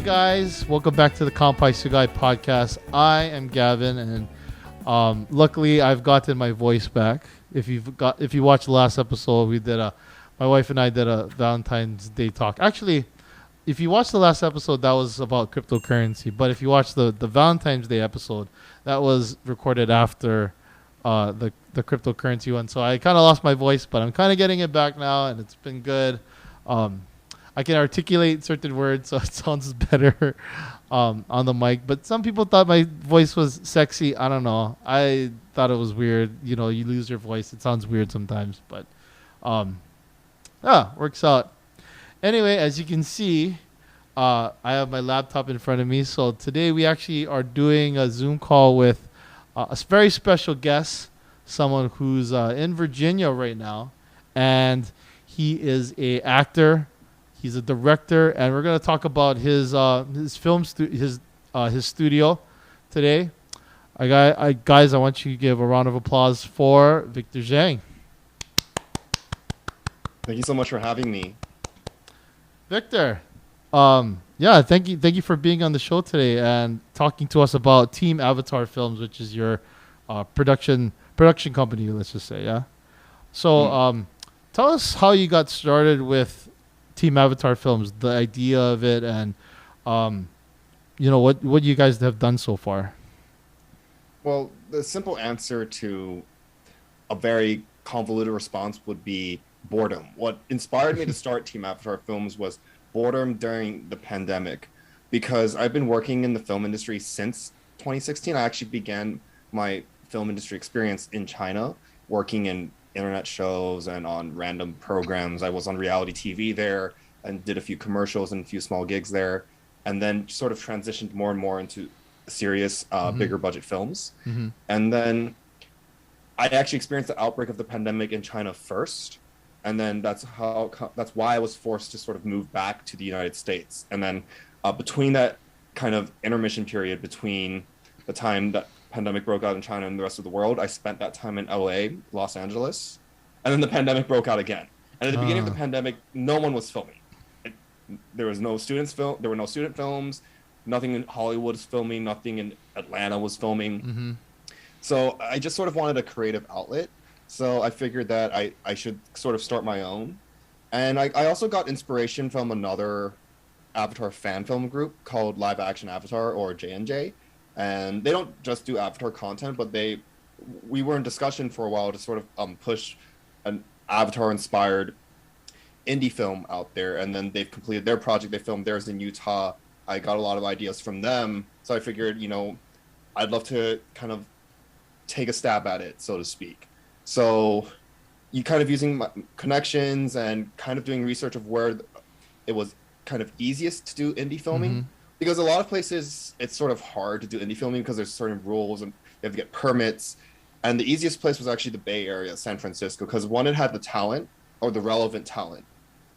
guys, welcome back to the Kampai Sugai podcast. I am Gavin, and luckily I've gotten my voice back. If you watched the last episode, my wife and I did a Valentine's Day talk. Actually, if you watched the last episode, that was about cryptocurrency. But if you watched the Valentine's Day episode, that was recorded after the cryptocurrency one. So I kind of lost my voice, but I'm kind of getting it back now, and it's been good. I can articulate certain words, so it sounds better on the mic. But some people thought my voice was sexy. I don't know. I thought it was weird. You know, you lose your voice. It sounds weird sometimes. But, works out. Anyway, as you can see, I have my laptop in front of me. So today we actually are doing a Zoom call with a very special guest, someone who's in Virginia right now. And he is a actor. He's a director, and we're gonna talk about his studio today. Guys, I want you to give a round of applause for Victor Zheng. Thank you so much for having me, Victor. Thank you for being on the show today and talking to us about Team Avatar Films, which is your production company. Let's just say, yeah. So, tell us how you got started with Team Avatar Films, the idea of it, and what you guys have done so far. Well, the simple answer to a very convoluted response would be boredom. What inspired me to start Team Avatar Films was boredom during the pandemic, because I've been working in the film industry since 2016. I actually began my film industry experience in China, working in internet shows and on random programs. I was on reality TV there and did a few commercials and a few small gigs there, and then sort of transitioned more and more into serious, bigger budget films. Mm-hmm. And then I actually experienced the outbreak of the pandemic in China first, and then that's why I was forced to sort of move back to the United States. And then between that kind of intermission period between the time that pandemic broke out in China and the rest of the world, I spent that time in LA, Los Angeles, and then the pandemic broke out again. And at the beginning of the pandemic, no one was filming. There were no student films. Nothing in Hollywood was filming. Nothing in Atlanta was filming. Mm-hmm. So I just sort of wanted a creative outlet. So I figured that I should sort of start my own. And I also got inspiration from another Avatar fan film group called Live Action Avatar, or J&J. And they don't just do Avatar content, but we were in discussion for a while to sort of push an Avatar-inspired indie film out there. And then they've completed their project. They filmed theirs in Utah. I got a lot of ideas from them. So I figured, I'd love to kind of take a stab at it, so to speak. So you kind of using my connections and kind of doing research of where it was kind of easiest to do indie filming. Mm-hmm. Because a lot of places, it's sort of hard to do indie filming because there's certain rules and you have to get permits. And the easiest place was actually the Bay Area, San Francisco, because one, it had the talent, or the relevant talent,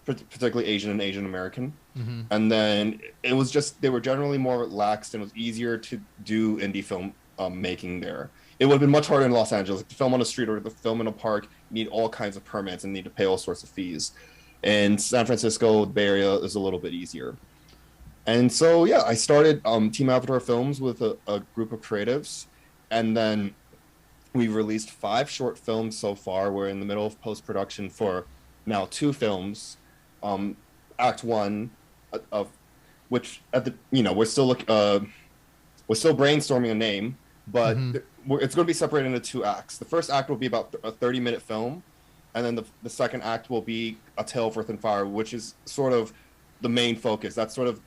particularly Asian and Asian American. Mm-hmm. And then it was just, they were generally more relaxed, and it was easier to do indie film making there. It would have been much harder in Los Angeles. To film on a street or to film in a park, you need all kinds of permits and need to pay all sorts of fees. In San Francisco, the Bay Area is a little bit easier. And so, I started Team Avatar Films with a group of creatives. And then we released 5 short films so far. We're in the middle of post-production for now 2 films. Act 1 of which we're still brainstorming a name, but it's going to be separated into 2 acts. The first act will be about a 30-minute film, and then the second act will be A Tale of Earth and Fire, which is sort of the main focus. That's sort of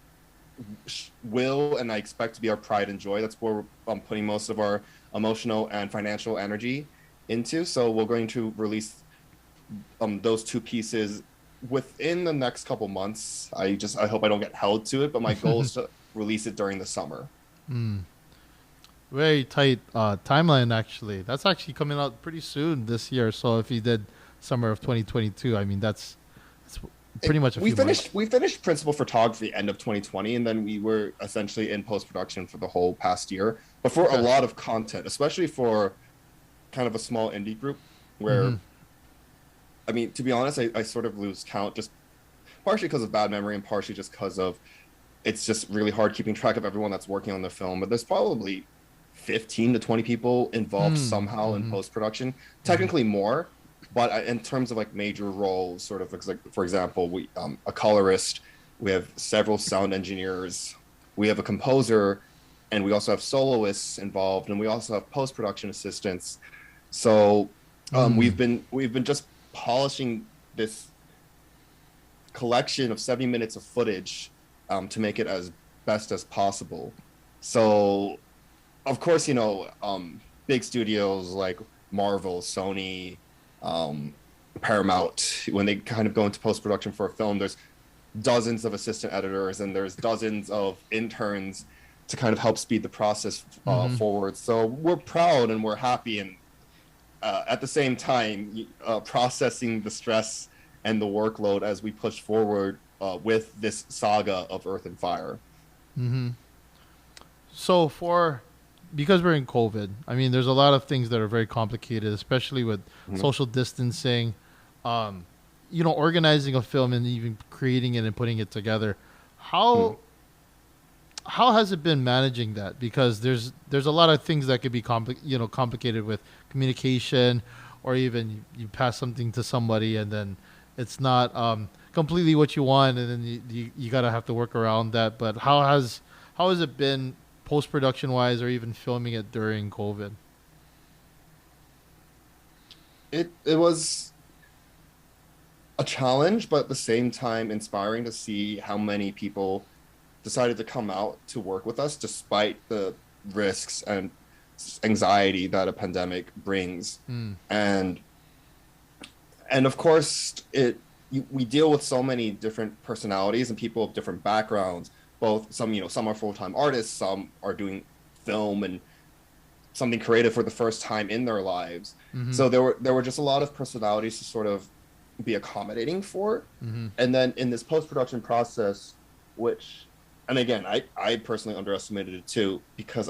and I expect to be our pride and joy. That's where we're putting most of our emotional and financial energy into. So we're going to release those 2 pieces within the next couple months. I hope I don't get held to it, but my goal is to release it during the summer. Very tight timeline, actually. That's actually coming out pretty soon this year. So if you did summer of 2022, I mean, that's pretty much we finished principal photography end of 2020, and then we were essentially in post-production for the whole past year. But for a lot of content, especially for kind of a small indie group where I mean, to be honest, I sort of lose count, just partially because of bad memory and partially just because of it's just really hard keeping track of everyone that's working on the film. But there's probably 15 to 20 people involved somehow in Mm-hmm. post production. Mm-hmm. Technically more, but in terms of like major roles, sort of like, for example, we a colorist, we have several sound engineers, we have a composer, and we also have soloists involved, and we also have post production assistants. So Mm. we've been just polishing this collection of 70 minutes of footage to make it as best as possible. So, of course, big studios like Marvel, Sony, um, Paramount, when they kind of go into post production for a film, there's dozens of assistant editors and there's dozens of interns to kind of help speed the process Mm-hmm. forward. So we're proud and we're happy, and at the same time, processing the stress and the workload as we push forward with this saga of Earth and Fire. Mm-hmm. So for because we're in COVID, I mean, there's a lot of things that are very complicated, especially with Mhm. social distancing. Um, organizing a film and even creating it and putting it together. Mhm. How how has it been managing that? Because there's a lot of things that could be complicated with communication, or even you pass something to somebody and then it's not completely what you want, and then you gotta have to work around that. But how has it been post production wise, or even filming it during COVID? It was a challenge, but at the same time, inspiring to see how many people decided to come out to work with us despite the risks and anxiety that a pandemic brings. Mm. And of course, we deal with so many different personalities and people of different backgrounds. Both some are full time artists, some are doing film and something creative for the first time in their lives. Mm-hmm. So there were just a lot of personalities to sort of be accommodating for. Mm-hmm. And then in this post production process, which, and again, I personally underestimated it too, because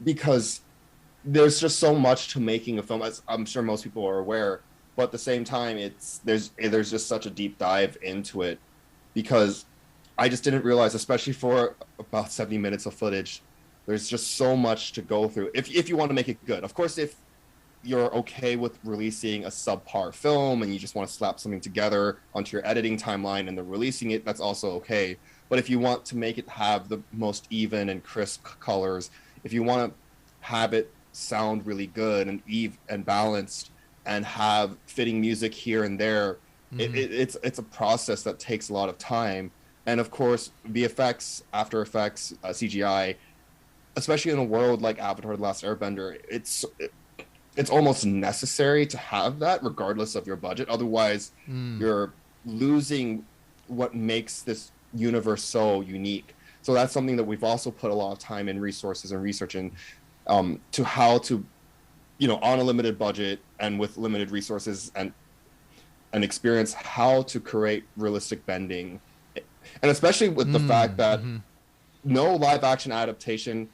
because there's just so much to making a film, as I'm sure most people are aware. But at the same time, there's just such a deep dive into it, because I just didn't realize, especially for about 70 minutes of footage, there's just so much to go through. If you want to make it good, of course, if you're okay with releasing a subpar film and you just want to slap something together onto your editing timeline and then releasing it, that's also okay. But if you want to make it have the most even and crisp colors, if you want to have it sound really good and and balanced and have fitting music here and there, Mm-hmm. it's a process that takes a lot of time. And of course, VFX, After Effects, CGI, especially in a world like Avatar: The Last Airbender, it's almost necessary to have that regardless of your budget. Otherwise, Mm. you're losing what makes this universe so unique. So that's something that we've also put a lot of time and resources and research in, to how to, on a limited budget and with limited resources and experience, how to create realistic bending. And especially with the fact Mm. that Mm-hmm. no live action adaptation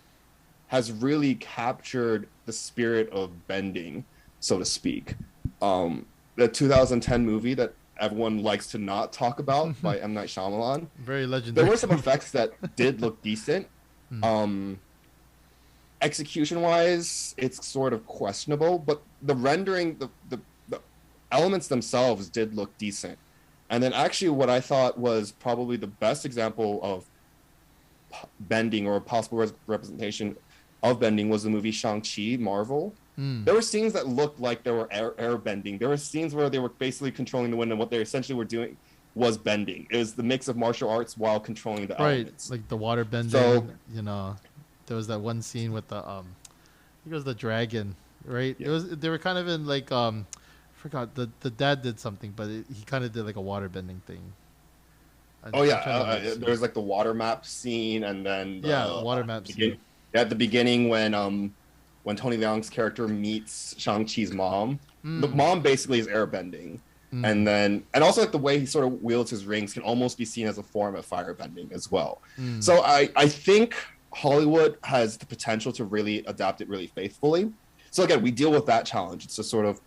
has really captured the spirit of bending, so to speak. The 2010 movie that everyone likes to not talk about by M. Night Shyamalan, Very there legendary were some movie. effects that did look decent. Mm. Um, Execution wise, it's sort of questionable, but the rendering, the elements themselves did look decent. And then actually, what I thought was probably the best example of bending or possible representation of bending was the movie Shang-Chi, Marvel. Mm. There were scenes that looked like they were air bending. There were scenes where they were basically controlling the wind, and what they essentially were doing was bending. It was the mix of martial arts while controlling the Right, elements. like the water So, bending. There was that one scene with the I think it was the dragon. Right, it yeah. was they were kind of in like I forgot the dad did something, but he kind of did like a water bending thing. Oh yeah, I'm trying to remember the scene. there's like the water map scene, and then Yeah, water map scene. at the beginning when Tony Leung's character meets Shang Chi's mom, the Mm. mom basically is airbending, Mm. and also like the way he sort of wields his rings can almost be seen as a form of firebending as well. Mm. So I think Hollywood has the potential to really adapt it really faithfully. So again, we deal with that challenge. It's just sort of,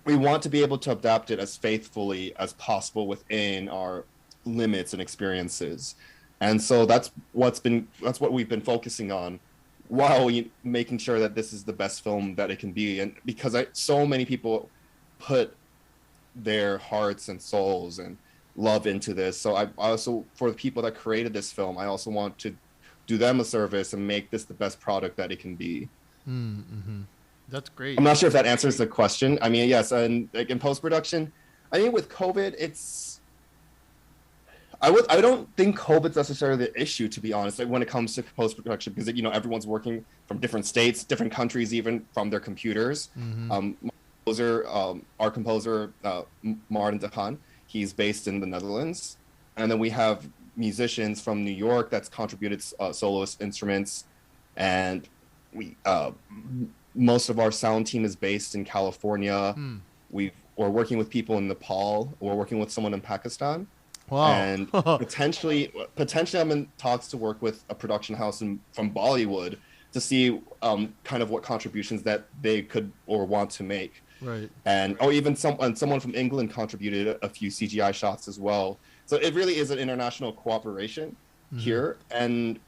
we want to be able to adapt it as faithfully as possible within our limits and experiences. And so that's what we've been focusing on while making sure that this is the best film that it can be. And because so many people put their hearts and souls and love into this, so I also, for the people that created this film, I also want to do them a service and make this the best product that it can be. Mm-hmm. That's great. I'm not sure if that answers the question. I mean, yes, and like in post-production, I think with COVID, I don't think COVID's necessarily the issue, to be honest, like when it comes to post-production, because everyone's working from different states, different countries, even from their computers. Mm-hmm. Our composer, Martin de Haan, he's based in the Netherlands. And then we have musicians from New York that's contributed soloist instruments. And most of our sound team is based in California. We're working with people in Nepal. We're working with someone in Pakistan. Wow. And potentially I'm in talks to work with a production house from Bollywood to see kind of what contributions that they could or want to make. Right. And even someone from England contributed a few CGI shots as well. So it really is an international cooperation here. And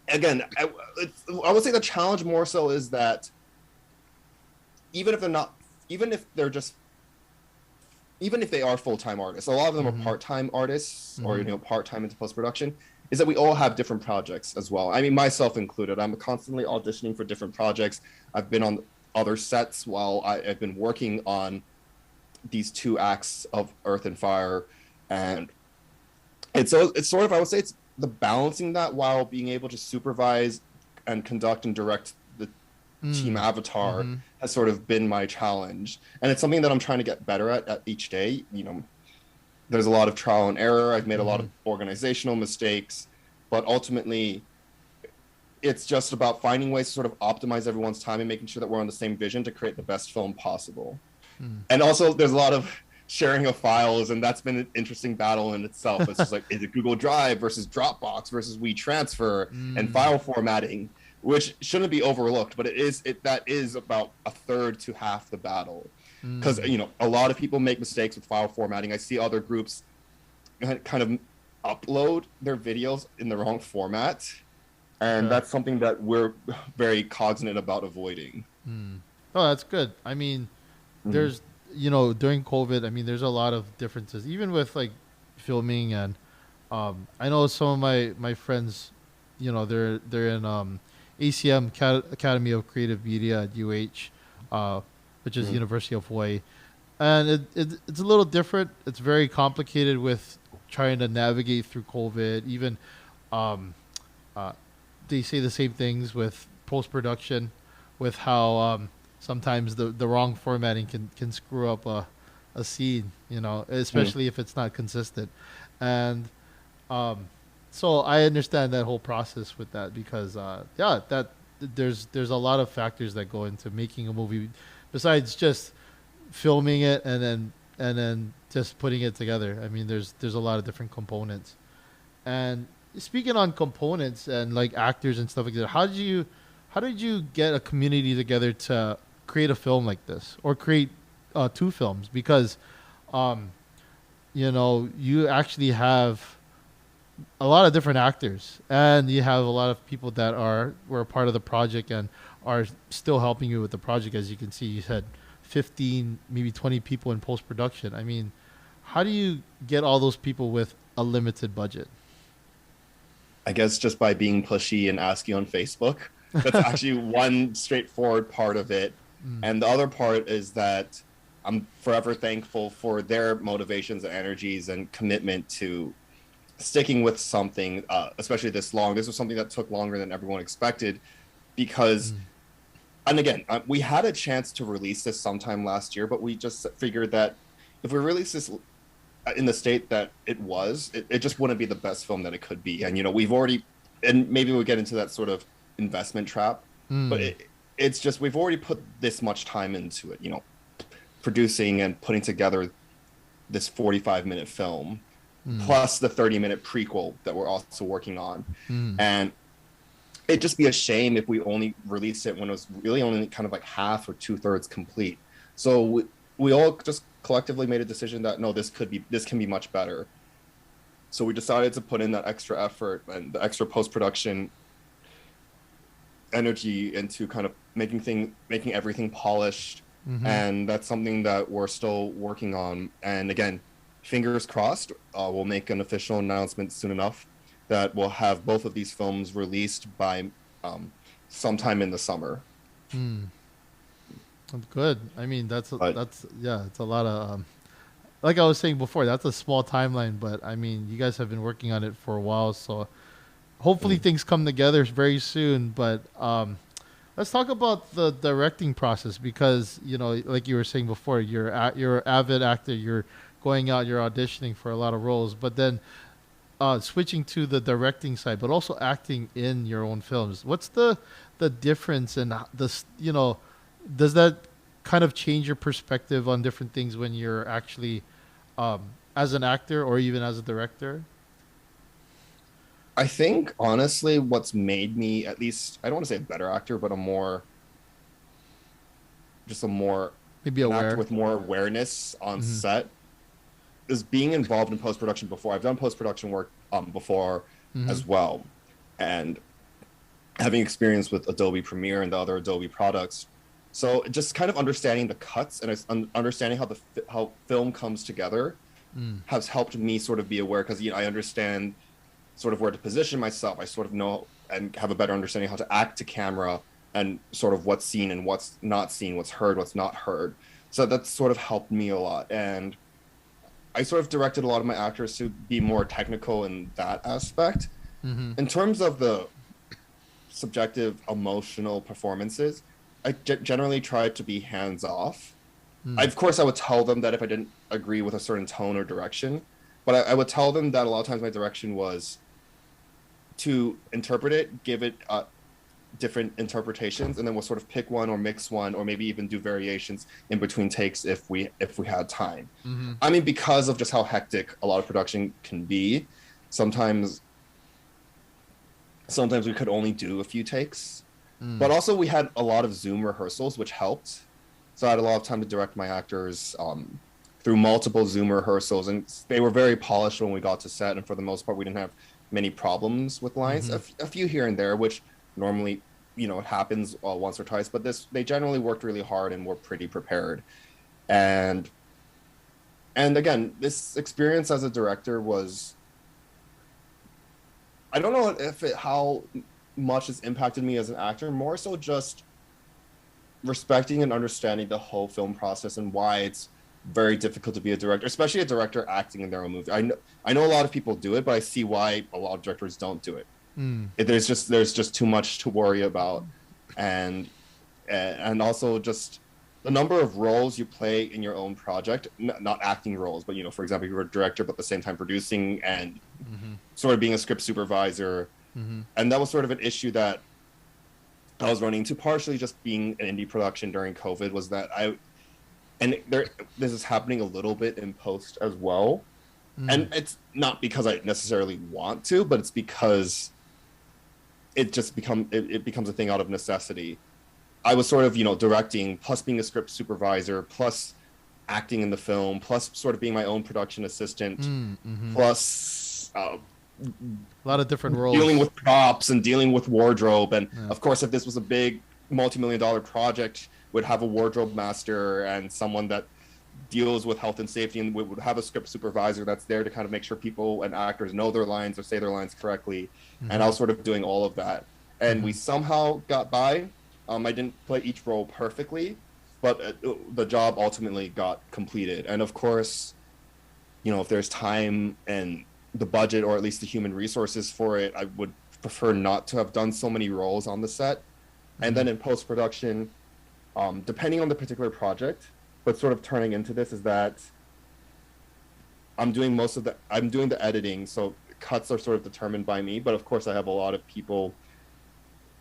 again, I would say the challenge more so is that even if they are full-time artists, a lot of them are part-time artists or part-time into post-production, is that we all have different projects as well. I mean, myself included. I'm constantly auditioning for different projects. I've been on other sets while I've been working on these 2 acts of Earth and Fire. And it's sort of, I would say it's the balancing that while being able to supervise and conduct and direct the team Avatar has sort of been my challenge. And it's something that I'm trying to get better at each day. There's a lot of trial and error. I've made a lot of organizational mistakes, but ultimately it's just about finding ways to sort of optimize everyone's time and making sure that we're on the same vision to create the best film possible. And also there's a lot of sharing of files, and that's been an interesting battle in itself. It's just like, is it Google Drive versus Dropbox versus WeTransfer and file formatting, which shouldn't be overlooked, but that is about a third to half the battle. Because a lot of people make mistakes with file formatting. I see other groups kind of upload their videos in the wrong format, and that's something that we're very cognizant about avoiding. Oh, that's good. I mean, there's during COVID, I mean, there's a lot of differences, even with like filming, and I know some of my friends, they're in ACM Academy of Creative Media at UH, which is University of Hawaii, and it's a little different. It's very complicated with trying to navigate through COVID. Even they say the same things with post production, with how sometimes the wrong formatting can screw up a scene, especially if it's not consistent. And so I understand that whole process with that, because that there's a lot of factors that go into making a movie besides just filming it and then just putting it together. I mean, there's a lot of different components. And speaking on components and like actors and stuff like that, how did you get a community together to create a film like this, or create 2 films? Because you actually have a lot of different actors, and you have a lot of people that were a part of the project and are still helping you with the project. As you can see, you said 15, maybe 20 people in post-production. I mean, how do you get all those people with a limited budget? I guess just by being pushy and asking on Facebook. That's actually one straightforward part of it. And the other part is that I'm forever thankful for their motivations and energies and commitment to sticking with something, especially this long. This was something that took longer than everyone expected, because, and again, we had a chance to release this sometime last year, but we just figured that if we release this in the state that it just wouldn't be the best film that it could be. And, we've already, and maybe we'll get into that sort of investment trap, but it's just, we've already put this much time into it, producing and putting together this 45-minute film, plus the 30-minute prequel that we're also working on. And it'd just be a shame if we only released it when it was really only kind of like half or 2/3 complete. So we all just collectively made a decision that, no, this can be much better. So we decided to put in that extra effort and the extra post-production energy into kind of making everything polished. Mm-hmm. And that's something that we're still working on. And again, fingers crossed, we'll make an official announcement soon enough that we'll have both of these films released by sometime in the summer. Mm. That's good. I mean, But that's yeah, it's a lot of like I was saying before, that's a small timeline, but I mean, you guys have been working on it for a while, so hopefully things come together very soon. But let's talk about the directing process because like you were saying before, you're an avid actor. You're going out, you're auditioning for a lot of roles, but then switching to the directing side, but also acting in your own films. What's the difference, and does that kind of change your perspective on different things when you're actually as an actor or even as a director? I think honestly, what's made me, at least, I don't want to say a better actor, but just a more Maybe an actor aware. with more awareness on Mm-hmm. set is being involved in post production before. I've done post production work before Mm-hmm. as well, and having experience with Adobe Premiere and the other Adobe products. So just kind of understanding the cuts and understanding how film comes together Mm. has helped me sort of be aware because I understand sort of where to position myself. I sort of know and have a better understanding how to act to camera and sort of what's seen and what's not seen, what's heard, what's not heard. So that's sort of helped me a lot. And I sort of directed a lot of my actors to be more technical in that aspect. Mm-hmm. In terms of the subjective emotional performances, I generally try to be hands off. Mm. Of course, I would tell them that if I didn't agree with a certain tone or direction, but I would tell them that a lot of times my direction was to interpret it, give it different interpretations, and then we'll sort of pick one or mix one, or maybe even do variations in between takes if we had time. Mm-hmm. I mean, because of just how hectic a lot of production can be, sometimes we could only do a few takes. Mm. But also we had a lot of Zoom rehearsals, which helped. So I had a lot of time to direct my actors through multiple Zoom rehearsals, and they were very polished when we got to set. And for the most part, we didn't have many problems with lines. Mm-hmm. A few here and there, which normally, it happens once or twice. But they generally worked really hard and were pretty prepared. And again, this experience as a director was, I don't know how much it's impacted me as an actor, more so just respecting and understanding the whole film process and why it's very difficult to be a director, especially a director acting in their own movie. I know a lot of people do it, but I see why a lot of directors don't do it. Mm. There's just too much to worry about, and also just the number of roles you play in your own project, not acting roles, but for example, you're a director, but at the same time producing and Mm-hmm. sort of being a script supervisor. Mm-hmm. And that was sort of an issue that I was running into, partially just being an indie production during COVID, was that this is happening a little bit in post as well. Mm. And it's not because I necessarily want to, but it's because it becomes a thing out of necessity. I was sort of, directing, plus being a script supervisor, plus acting in the film, plus sort of being my own production assistant, Mm-hmm. plus A lot of different roles. dealing with props and dealing with wardrobe. And Yeah. of course, if this was a big multi-million-dollar project, would have a wardrobe master and someone that deals with health and safety, and would have a script supervisor that's there to kind of make sure people and actors know their lines or say their lines correctly. Mm-hmm. And I was sort of doing all of that. And Mm-hmm. we somehow got by. I didn't play each role perfectly, but the job ultimately got completed. And of course, if there's time and the budget, or at least the human resources for it, I would prefer not to have done so many roles on the set. And then in post-production, depending on the particular project, but sort of turning into this is that I'm doing the editing, so cuts are sort of determined by me, but of course I have a lot of people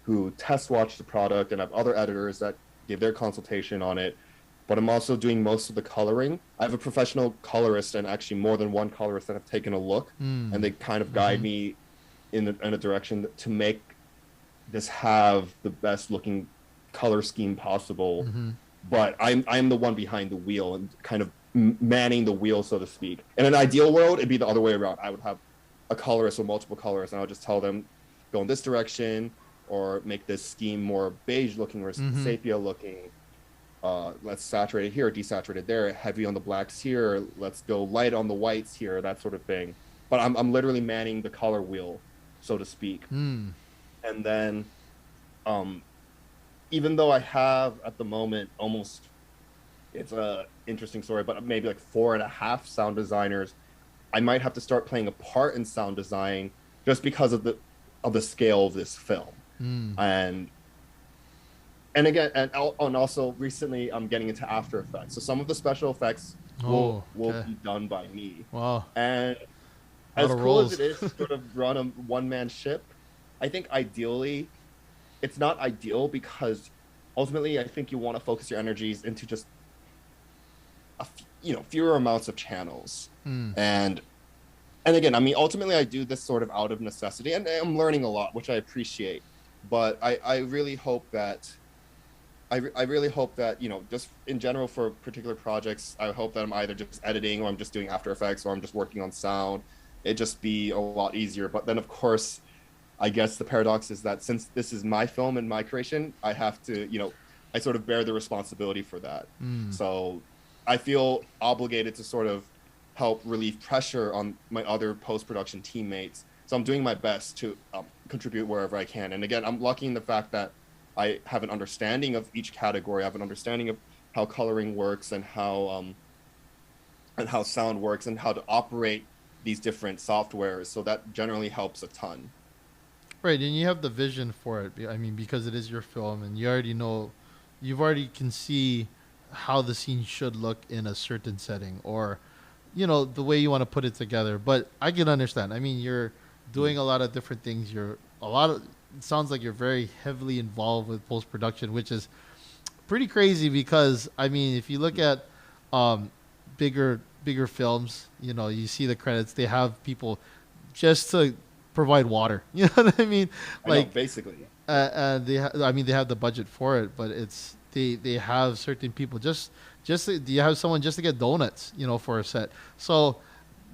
who test watch the product, and I have other editors that give their consultation on it. But I'm also doing most of the coloring. I have a professional colorist, and actually more than one colorist that have taken a look, and they kind of guide me in a direction to make this have the best looking color scheme possible. Mm-hmm. But I'm the one behind the wheel and kind of manning the wheel, so to speak. In an ideal world, it'd be the other way around. I would have a colorist with multiple colors, and I'll just tell them go in this direction or make this scheme more beige looking or Mm-hmm. sepia looking. Let's saturate it here, desaturate it there, heavy on the blacks here, let's go light on the whites here, that sort of thing. But I'm literally manning the color wheel, so to speak. Mm. And then um even though I have at the moment almost, it's a interesting story, but maybe like four and a half sound designers, I might have to start playing a part in sound design just because of the scale of this film. Mm. And again, and also recently I'm getting into After Effects. So some of the special effects Oh, will okay. be done by me. Wow. And A lot as of cool as roles. it is to sort of run a one man ship, I think ideally it's not ideal because ultimately I think you want to focus your energies into just fewer amounts of channels. Mm. And again, I mean, ultimately I do this sort of out of necessity, and I'm learning a lot, which I appreciate. But I really hope that I really hope that, just in general for particular projects, I hope that I'm either just editing or I'm just doing After Effects or I'm just working on sound. It just be a lot easier. But then, of course, I guess the paradox is that since this is my film and my creation, I have to, I sort of bear the responsibility for that. Mm. So I feel obligated to sort of help relieve pressure on my other post-production teammates. So I'm doing my best to contribute wherever I can. And again, I'm lucky in the fact that I have an understanding of each category. I have an understanding of how coloring works and how sound works and how to operate these different softwares. So that generally helps a ton. Right, and you have the vision for it. I mean, because it is your film, and you already know, you've already can see how the scene should look in a certain setting, or the way you want to put it together. But I can understand. I mean, you're doing a lot of different things. You're a lot of. It sounds like you're very heavily involved with post production, which is pretty crazy because I mean, if you look at um, bigger films, you see the credits. They have people just to provide water. You know what I mean? I know, Like, basically. I mean, they have the budget for it, but they have certain people do you have someone just to get donuts, for a set. So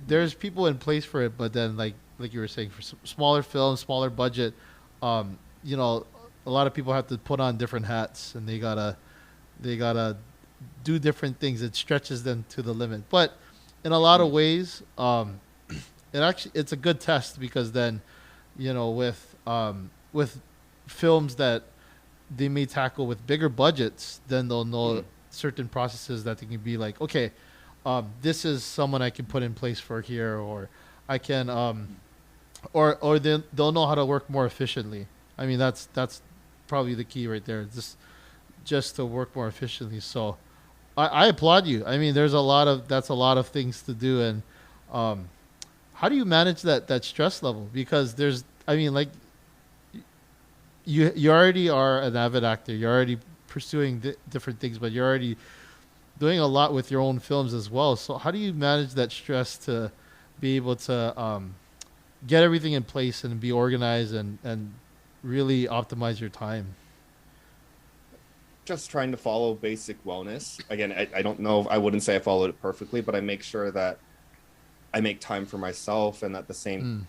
there's people in place for it, but then like you were saying, for smaller films, smaller budget, um, you know, a lot of people have to put on different hats, and they gotta do different things. It stretches them to the limit, but in a lot of Mm. ways, it's a good test because then, with films that they may tackle with bigger budgets, then they'll know Mm. certain processes that they can be like, okay, this is someone I can put in place for here, or I can, or they'll know how to work more efficiently. I mean, that's probably the key right there. Just to work more efficiently. So, I applaud you. I mean, that's a lot of things to do, and um, how do you manage that stress level? Because I mean, like you already are an avid actor. You're already pursuing different things, but you're already doing a lot with your own films as well. So how do you manage that stress to be able to get everything in place and be organized and really optimize your time? Just trying to follow basic wellness. Again, I don't know if I wouldn't say I followed it perfectly, but I make sure that I make time for myself and at the same Mm.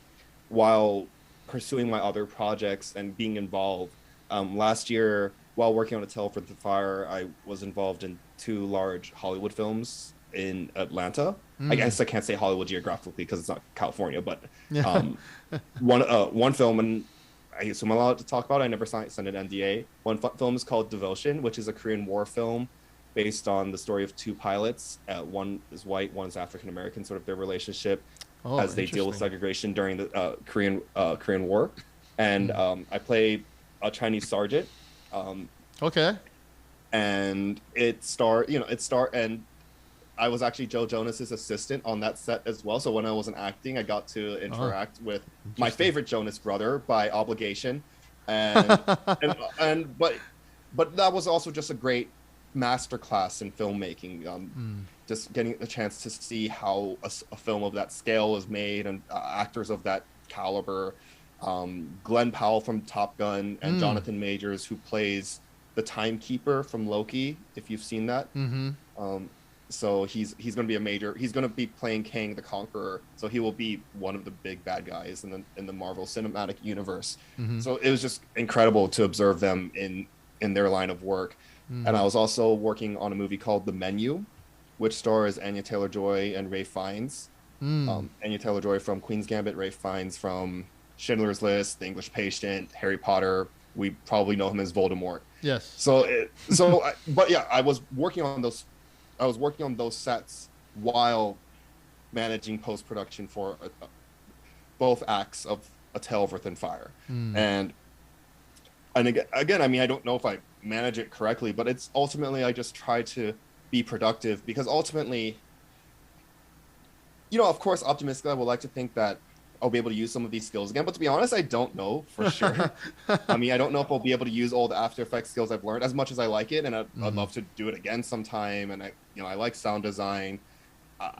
while pursuing my other projects and being involved. Last year, while working on A Tale for the Fire, I was involved in two large Hollywood films in Atlanta. I Mm. guess I can't say Hollywood geographically because it's not California, but Yeah. um, one film, and I assume I'm allowed to talk about it. I never signed an NDA. One film is called Devotion, which is a Korean War film based on the story of two pilots. One is white, one is African American, sort of their relationship Oh, as they deal with interesting. segregation during the Korean War. And Mm. I played a Chinese sergeant, um, Okay. and and I was actually Joe Jonas's assistant on that set as well. So when I wasn't acting, I got to Oh, interact with my interesting. favorite Jonas brother by obligation, and but that was also just a great masterclass in filmmaking. Mm. Just getting a chance to see how a film of that scale is made and actors of that caliber. Glenn Powell from Top Gun and Mm. Jonathan Majors, who plays the timekeeper from Loki, if you've seen that. Mm-hmm. Um, So he's going to be a major. He's going to be playing Kang the Conqueror. So he will be one of the big bad guys in the Marvel Cinematic Universe. Mm-hmm. So it was just incredible to observe them in their line of work. And Mm-hmm. I was also working on a movie called The Menu, which stars Anya Taylor-Joy and Ray Fiennes. Mm. Anya Taylor-Joy from Queen's Gambit, Ray Fiennes from Schindler's List, The English Patient, Harry Potter. We probably know him as Voldemort. Yes. But yeah, I was working on those. I was working on those sets while managing post production for both acts of A Tale of Earth and Fire, Mm. and again, I mean, I don't know if I manage it correctly, but it's ultimately I just try to be productive because ultimately, of course, optimistically, I would like to think that I'll be able to use some of these skills again. But to be honest, I don't know for sure. I mean, I don't know if I'll be able to use all the After Effects skills I've learned as much as I like it, and I'd love to do it again sometime. And I like sound design,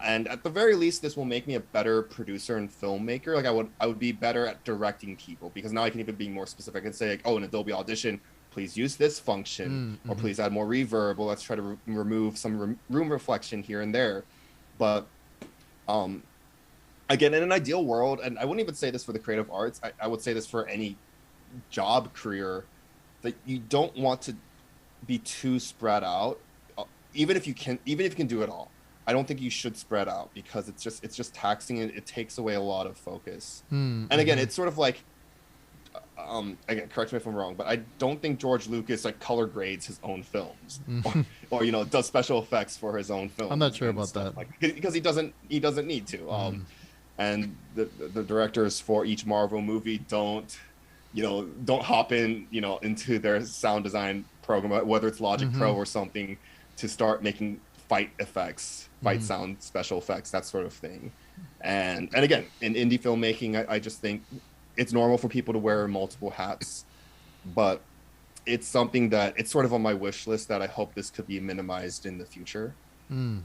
and at the very least, this will make me a better producer and filmmaker. Like I would be better at directing people because now I can even be more specific and say, like, oh, in Adobe Audition, please use this function, or Mm-hmm. please add more reverb, or let's try to remove some room reflection here and there. But um again, in an ideal world, and I wouldn't even say this for the creative arts, I would say this for any job career, that you don't want to be too spread out. Even if you can do it all, I don't think you should spread out because it's just taxing and it takes away a lot of focus. And again, Mm-hmm. it's sort of like again, correct me if I'm wrong, but I don't think George Lucas like color grades his own films Mm-hmm. or does special effects for his own I'm not films sure and about stuff that. like, because he doesn't need to. Mm. And the directors for each Marvel movie don't hop into their sound design program, whether it's Logic Mm-hmm. Pro or something, to start making fight effects, fight Mm-hmm. sound special effects, that sort of thing. And again, in indie filmmaking, I just think it's normal for people to wear multiple hats, but it's something that it's sort of on my wish list that I hope this could be minimized in the future. Mm.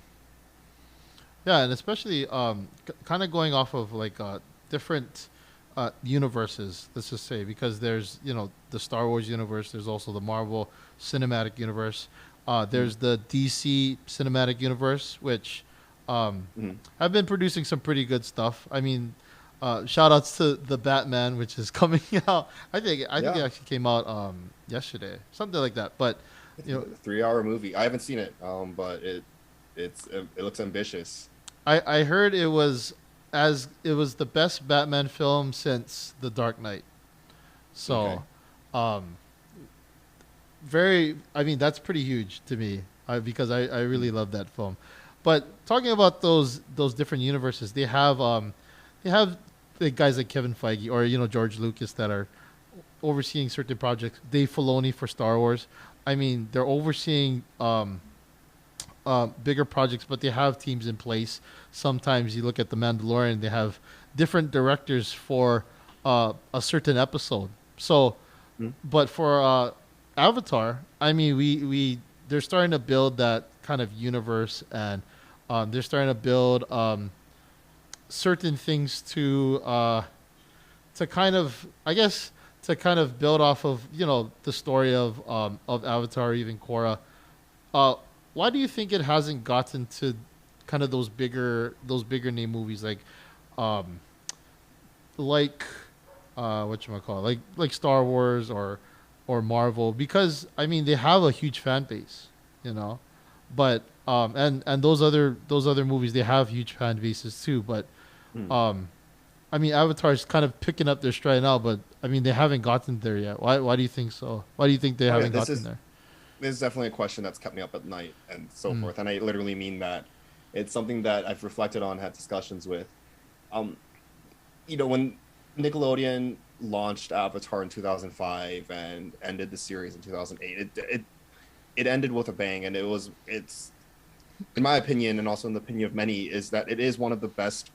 Yeah, and especially kind of going off of like different universes. Let's just say because there's the Star Wars universe. There's also the Marvel Cinematic Universe. There's the DC Cinematic Universe, which Mhm. have been producing some pretty good stuff. I mean, shout outs to the Batman, which is coming out. I think it Yeah, actually came out yesterday, something like that. But it's you know, a 3 hour movie. I haven't seen it, but it looks ambitious. I heard it was the best Batman film since The Dark Knight. Okay. So, um, very. I mean, that's pretty huge to me because I really love that film. But talking about those different universes, they have the guys like Kevin Feige or George Lucas that are overseeing certain projects. Dave Filoni for Star Wars. I mean, they're overseeing bigger projects, but they have teams in place. Sometimes you look at the Mandalorian; they have different directors for a certain episode. So, Mhm. but for Avatar, I mean, we they're starting to build that kind of universe, and they're starting to build certain things to kind of, I guess, to kind of build off of the story of Avatar, or even Korra. Uh, why do you think it hasn't gotten to kind of those bigger name movies um, like what you call like Star Wars or Marvel? Because I mean they have a huge fan base, you know, but and those other movies they have huge fan bases too. But Mhm. um, I mean Avatar's kind of picking up their stride now, but I mean they haven't gotten there yet. Why do you think so? Why do you think they Oh yeah, haven't this gotten is there? this is definitely a question that's kept me up at night and so Mm. forth. And I literally mean that. It's something that I've reflected on, had discussions with. Um, when Nickelodeon launched Avatar in 2005 and ended the series in 2008, it ended with a bang, and it's in my opinion, and also in the opinion of many, is that it is one of the best,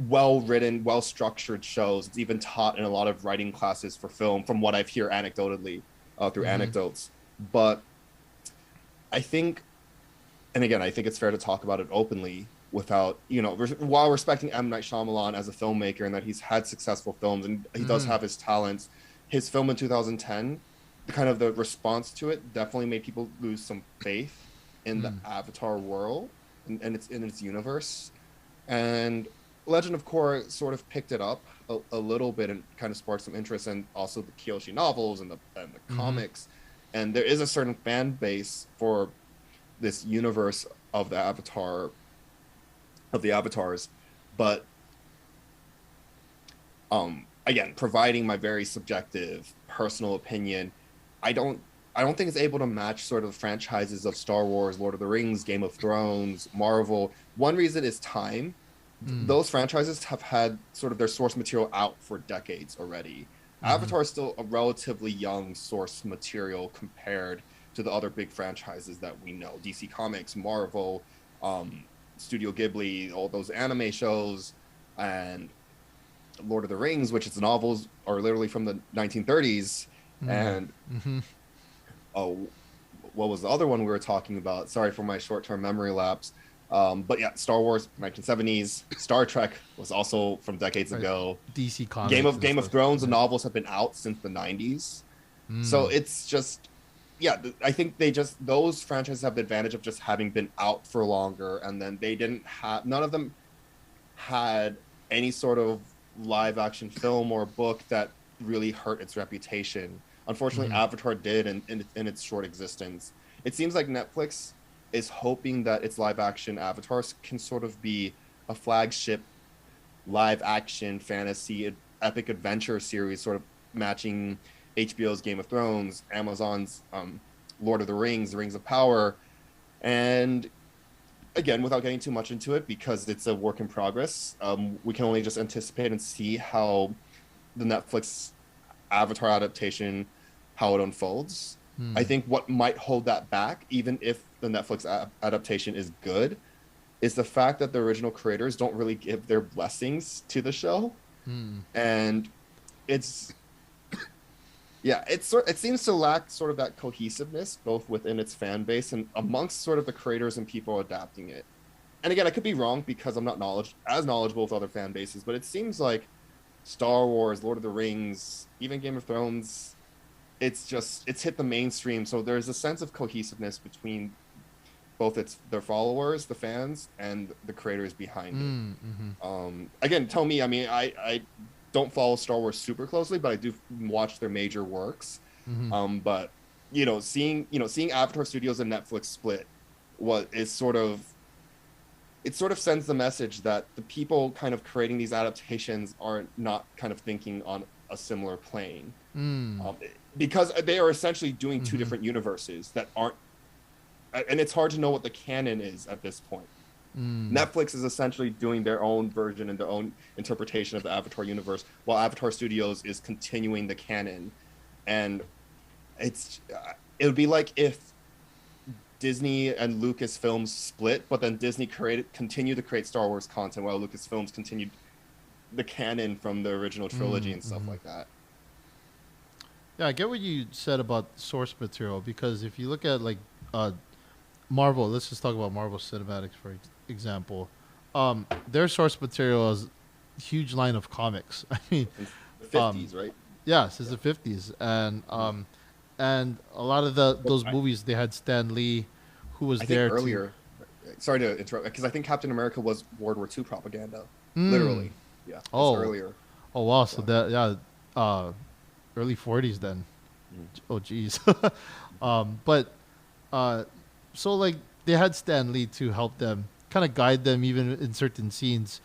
well written, well structured shows. It's even taught in a lot of writing classes for film, from what I've heard anecdotally through Mm-hmm. anecdotes. But I think, and again, I think it's fair to talk about it openly without, while respecting M. Night Shyamalan as a filmmaker and that he's had successful films and he does Mm-hmm. have his talents. His film in 2010, the kind of the response to it definitely made people lose some faith. in the Avatar world and it's in its universe. And Legend of Korra sort of picked it up a little bit and kind of sparked some interest, and also the Kyoshi novels and the comics. And there is a certain fan base for this universe of the avatars, but again, providing my very subjective personal opinion, I don't think it's able to match sort of the franchises of Star Wars, Lord of the Rings, Game of Thrones, Marvel. One reason is time. Those franchises have had sort of their source material out for decades already. Avatar is still a relatively young source material compared to the other big franchises that we know: DC Comics, Marvel, Studio Ghibli, all those anime shows, and Lord of the Rings, which its novels are literally from the 1930s. And oh, what was the other one we were talking about? Sorry for my short-term memory lapse. But yeah, Star Wars, 1970s. Star Trek was also from decades ago. DC Comics. Game of Thrones, the novels have been out since the 90s. So it's just, yeah, I think those franchises have the advantage of just having been out for longer, and then none of them had any sort of live action film or book that really hurt its reputation. Unfortunately, Avatar did in its short existence. It seems like Netflix is hoping that its live action avatars can sort of be a flagship live action fantasy epic adventure series, sort of matching HBO's Game of Thrones, Amazon's Lord of the Rings of Power. And again, without getting too much into it, because it's a work in progress, we can only just anticipate and see how the Netflix Avatar adaptation, how it unfolds. I think what might hold that back, even if the Netflix adaptation is good, is the fact that the original creators don't really give their blessings to the show. And it's it seems to lack sort of that cohesiveness, both within its fan base and amongst sort of the creators and people adapting it. And again, I could be wrong because I'm not as knowledgeable with other fan bases, but it seems like Star Wars, Lord of the Rings, even Game of Thrones, it's hit the mainstream. So there's a sense of cohesiveness between both their followers, the fans, and the creators behind it. Again, tell me, I mean, I don't follow Star Wars super closely, but I do watch their major works. But seeing Avatar Studios and Netflix split, it sort of sends the message that the people kind of creating these adaptations are not kind of thinking on a similar plane, because they are essentially doing two different universes that aren't, and it's hard to know what the canon is at this point. Netflix is essentially doing their own version and their own interpretation of the Avatar universe, while Avatar Studios is continuing the canon. And it would be like if Disney and Lucasfilms split, but then Disney continued to create Star Wars content while Lucasfilms continued the canon from the original trilogy and stuff like that. Yeah, I get what you said about source material, because if you look at like Marvel, let's just talk about Marvel Cinematics for example. Their source material is a huge line of comics. I mean, the 50s, right? Yeah, since the 50s, and a lot of those movies, they had Stan Lee, who was there earlier. Sorry to interrupt, because I think Captain America was World War II propaganda, literally. Yeah. Earlier. Oh wow! So that early 40s then. Oh geez. But so like they had Stan Lee to help them, kind of guide them even in certain scenes.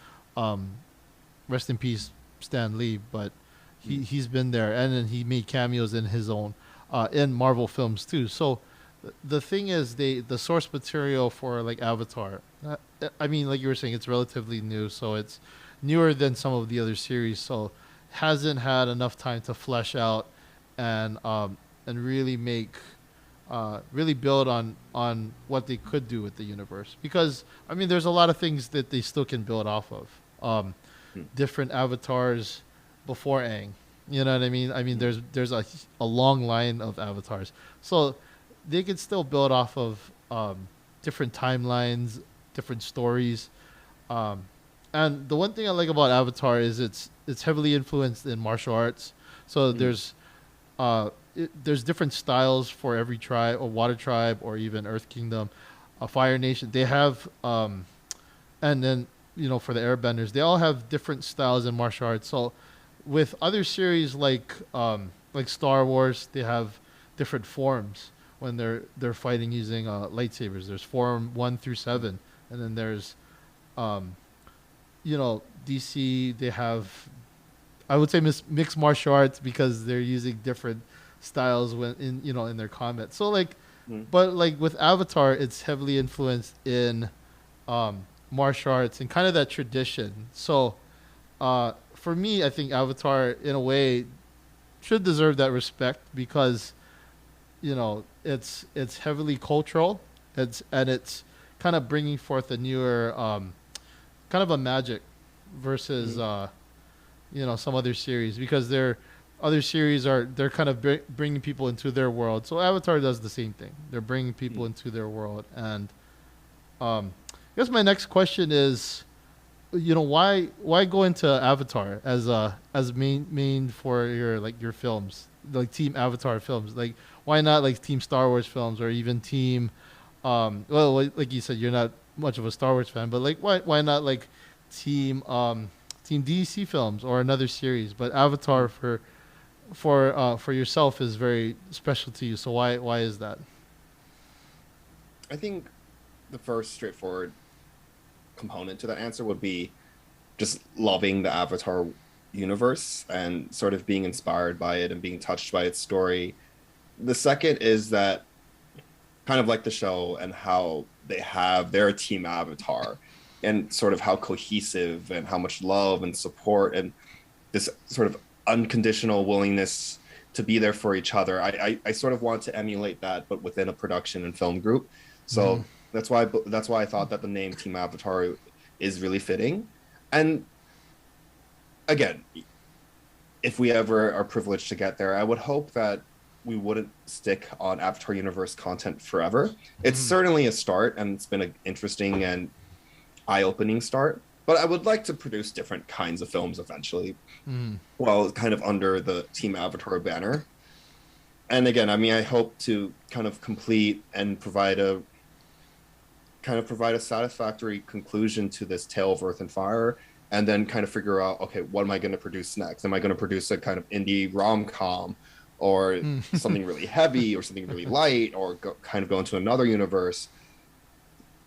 Rest in peace, Stan Lee. But he's been there, and then he made cameos in his own in Marvel films too. So the thing is, the source material for like Avatar, I mean, like you were saying, it's relatively new, so it's newer than some of the other series, so hasn't had enough time to flesh out and really really build on what they could do with the universe. Because I mean, there's a lot of things that they still can build off of. Different avatars before Aang, you know what I mean? I mean, there's a long line of avatars, so they could still build off of different timelines, different stories. And the one thing I like about Avatar is it's heavily influenced in martial arts. So there's different styles for every tribe, or Water Tribe, or even Earth Kingdom. Fire Nation. They have and then for the Airbenders, they all have different styles in martial arts. So with other series like Star Wars, they have different forms when they're fighting using lightsabers. There's form 1 through 7, and then there's um, DC. They have, I would say, mixed martial arts because they're using different styles when in their combat. So like, Mm. but like with Avatar, it's heavily influenced in martial arts and kind of that tradition. So for me, I think Avatar, in a way, should deserve that respect because it's heavily cultural. It's kind of bringing forth a newer kind of a magic versus Mm. some other series because other series they're kind of bringing people into their world. So Avatar does the same thing. They're bringing people Mm. into their world, and I guess my next question is, why go into Avatar as main for your films, like Team Avatar films? Like why not like Team Star Wars films or even Team well, like you said, you're not much of a Star Wars fan, but like why not like Team Team DC films or another series? But Avatar Mm. for yourself is very special to you. So why is that? I think the first straightforward component to that answer would be just loving the Avatar universe and sort of being inspired by it and being touched by its story. The second is that kind of like the show and how they have their team Avatar and sort of how cohesive and how much love and support and this sort of unconditional willingness to be there for each other. I sort of want to emulate that, but within a production and film group. Mm-hmm. So that's why I thought that the name Team Avatar is really fitting. And again, if we ever are privileged to get there, I would hope that we wouldn't stick on Avatar Universe content forever. It's Mm-hmm. certainly a start, and it's been an interesting and eye-opening start. But I would like to produce different kinds of films eventually, Mm-hmm. well, kind of under the Team Avatar banner. And again, I mean, I hope to kind of complete and provide a satisfactory conclusion to this tale of Earth and Fire, and then kind of figure out, okay, what am I going to produce next? Am I going to produce a kind of indie rom-com, or something really heavy, or something really light, or kind of go into another universe?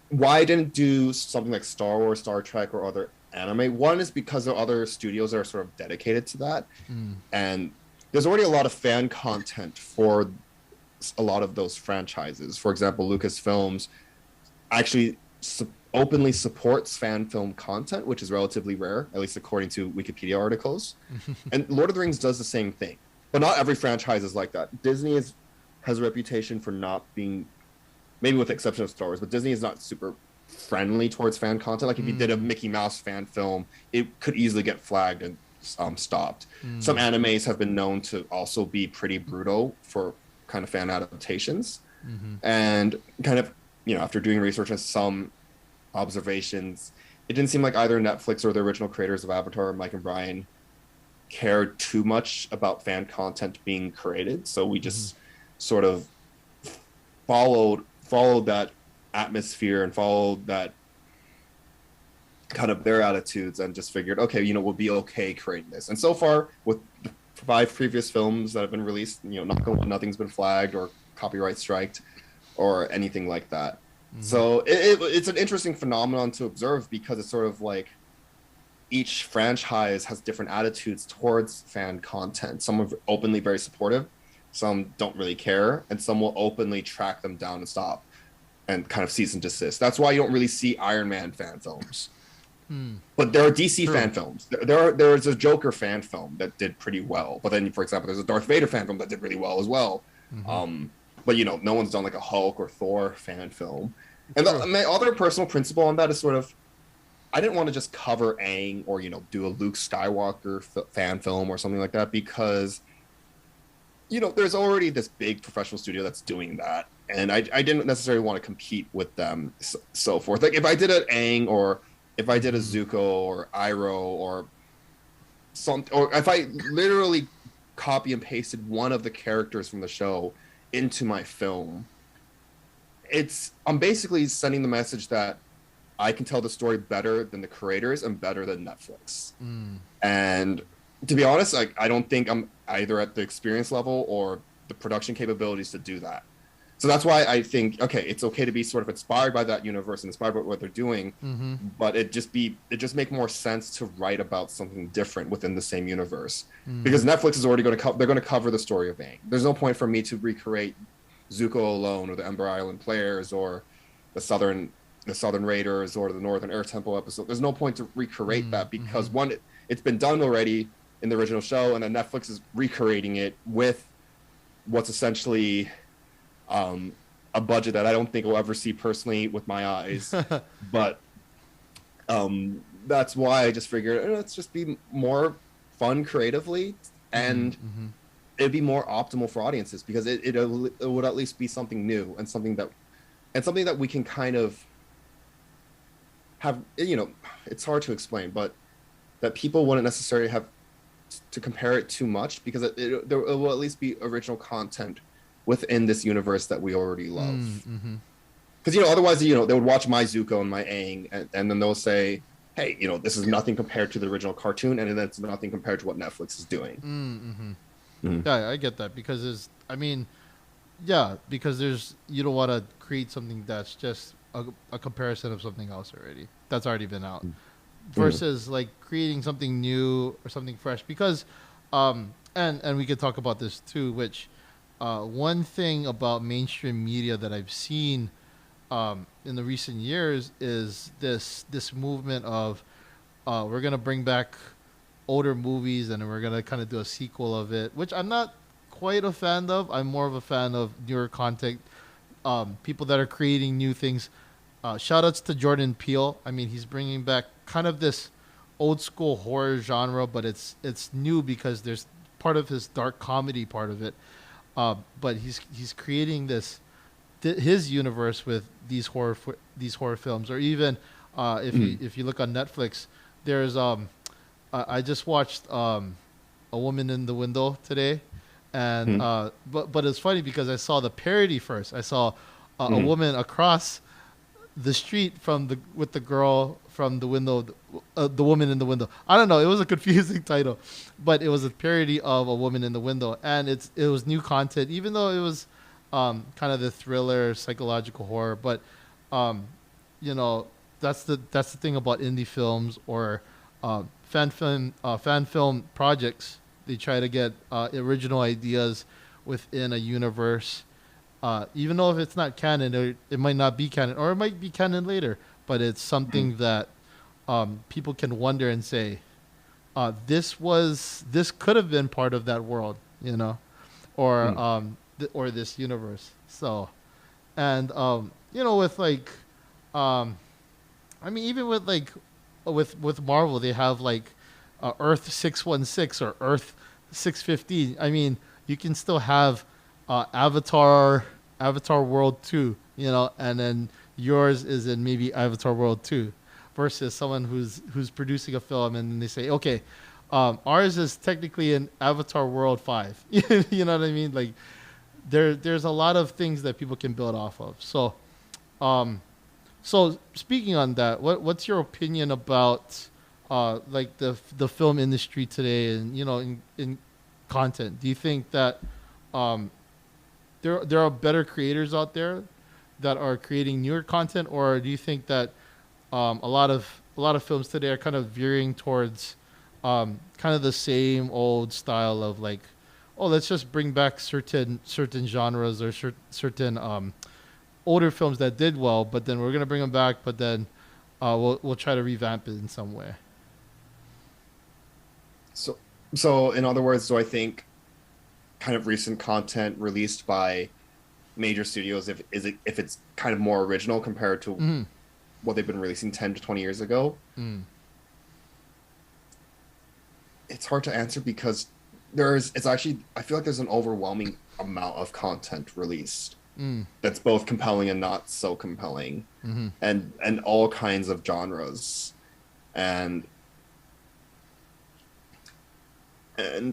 Why I didn't do something like Star Wars, Star Trek, or other anime? One is because there are other studios that are sort of dedicated to that, Mm-hmm. and there's already a lot of fan content for a lot of those franchises. For example, Lucasfilms actually openly supports fan film content, which is relatively rare, at least according to Wikipedia articles. And Lord of the Rings does the same thing, but not every franchise is like that. Disney has a reputation for not being, maybe with the exception of Star Wars, but Disney is not super friendly towards fan content. Like if you did a Mickey Mouse fan film, it could easily get flagged and stopped. Some animes have been known to also be pretty brutal for kind of fan adaptations. Mm-hmm. And kind of, after doing research and some observations, it didn't seem like either Netflix or the original creators of Avatar, Mike and Brian, cared too much about fan content being created. So we just sort of followed that atmosphere and followed that kind of their attitudes and just figured, okay, we'll be okay creating this. And so far, with the 5 previous films that have been released, nothing's been flagged or copyright striked or anything like that. Mm-hmm. So it's an interesting phenomenon to observe because it's sort of like each franchise has different attitudes towards fan content. Some are openly very supportive, some don't really care, and some will openly track them down and stop and kind of cease and desist. That's why you don't really see Iron Man fan films. But there are DC True. fan films. There is a Joker fan film that did pretty well. But then, for example, there's a Darth Vader fan film that did really well as well. But no one's done like a Hulk or Thor fan film. And my other personal principle on that is sort of, I didn't want to just cover Aang or do a Luke Skywalker fan film or something like that because there's already this big professional studio that's doing that, and I didn't necessarily want to compete with them, so forth. Like if I did an Aang or if I did a Zuko or Iroh or if I literally copy and pasted one of the characters from the show into my film, I'm basically sending the message that I can tell the story better than the creators and better than Netflix. And to be honest, like I don't think I'm either at the experience level or the production capabilities to do that. So that's why I think okay, it's okay to be sort of inspired by that universe and inspired by what they're doing, but it just make more sense to write about something different within the same universe. Because Netflix is already going to they're going to cover the story of Aang. There's no point for me to recreate Zuko alone or the Ember Island players or the Southern Raiders or the Northern Air Temple episode. There's no point to recreate that because one, it's been done already in the original show, and then Netflix is recreating it with what's essentially a budget that I don't think we'll ever see personally with my eyes. But that's why I just figured let's just be more fun creatively, and it'd be more optimal for audiences because it would at least be something new and something that we can kind of have, you know, it's hard to explain, but that people wouldn't necessarily have to compare it too much because it will at least be original content within this universe that we already love. Because, you know, otherwise, you know, they would watch my Zuko and my Aang, and then they'll say, hey, you know, this is nothing compared to the original cartoon, and that's nothing compared to what Netflix is doing. Yeah, I get that because there's you don't want to create something that's just a comparison of something else that's already been out versus like creating something new or something fresh because and we could talk about this too, which one thing about mainstream media that I've seen in the recent years is this movement of we're gonna bring back older movies and we're gonna kind of do a sequel of it, which I'm not quite a fan of. I'm more of a fan of newer content, people that are creating new things. Shout outs to Jordan Peele. I mean, he's bringing back kind of this old school horror genre, but it's new because there's part of his dark comedy part of it. But he's creating his universe with these horror films, or even if you look on Netflix, there's I just watched A Woman in the Window today, and but it's funny because I saw the parody first. I saw a woman across the street with the girl from the window, the woman in the window. I don't know. It was a confusing title, but it was a parody of A Woman in the Window, and it was new content, even though it was kind of the thriller, psychological horror. But you know, that's the thing about indie films or fan film projects. They try to get original ideas within a universe. Even though if it's not canon, or it might not be canon, or it might be canon later, but it's something that people can wonder and say, this could have been part of that world, you know, or or this universe. So, and you know, with like, I mean, even with like, with Marvel, they have like Earth 616 or Earth 615. I mean, you can still have Avatar World 2, you know, and then yours is in maybe Avatar World 2 versus someone who's producing a film and then they say, okay, ours is technically in Avatar World 5. You know what I mean? Like there's a lot of things that people can build off of. So so speaking on that, what's your opinion about like the film industry today and, you know, in content? Do you think that there are better creators out there that are creating newer content, or do you think that a lot of films today are kind of veering towards kind of the same old style of like, oh, let's just bring back certain genres or certain older films that did well, but then we're gonna bring them back, but then we'll try to revamp it in some way. So in other words, do I think kind of recent content released by major studios, if it's kind of more original compared to what they've been releasing 10 to 20 years ago? It's hard to answer because I feel like there's an overwhelming amount of content released that's both compelling and not so compelling, and all kinds of genres, and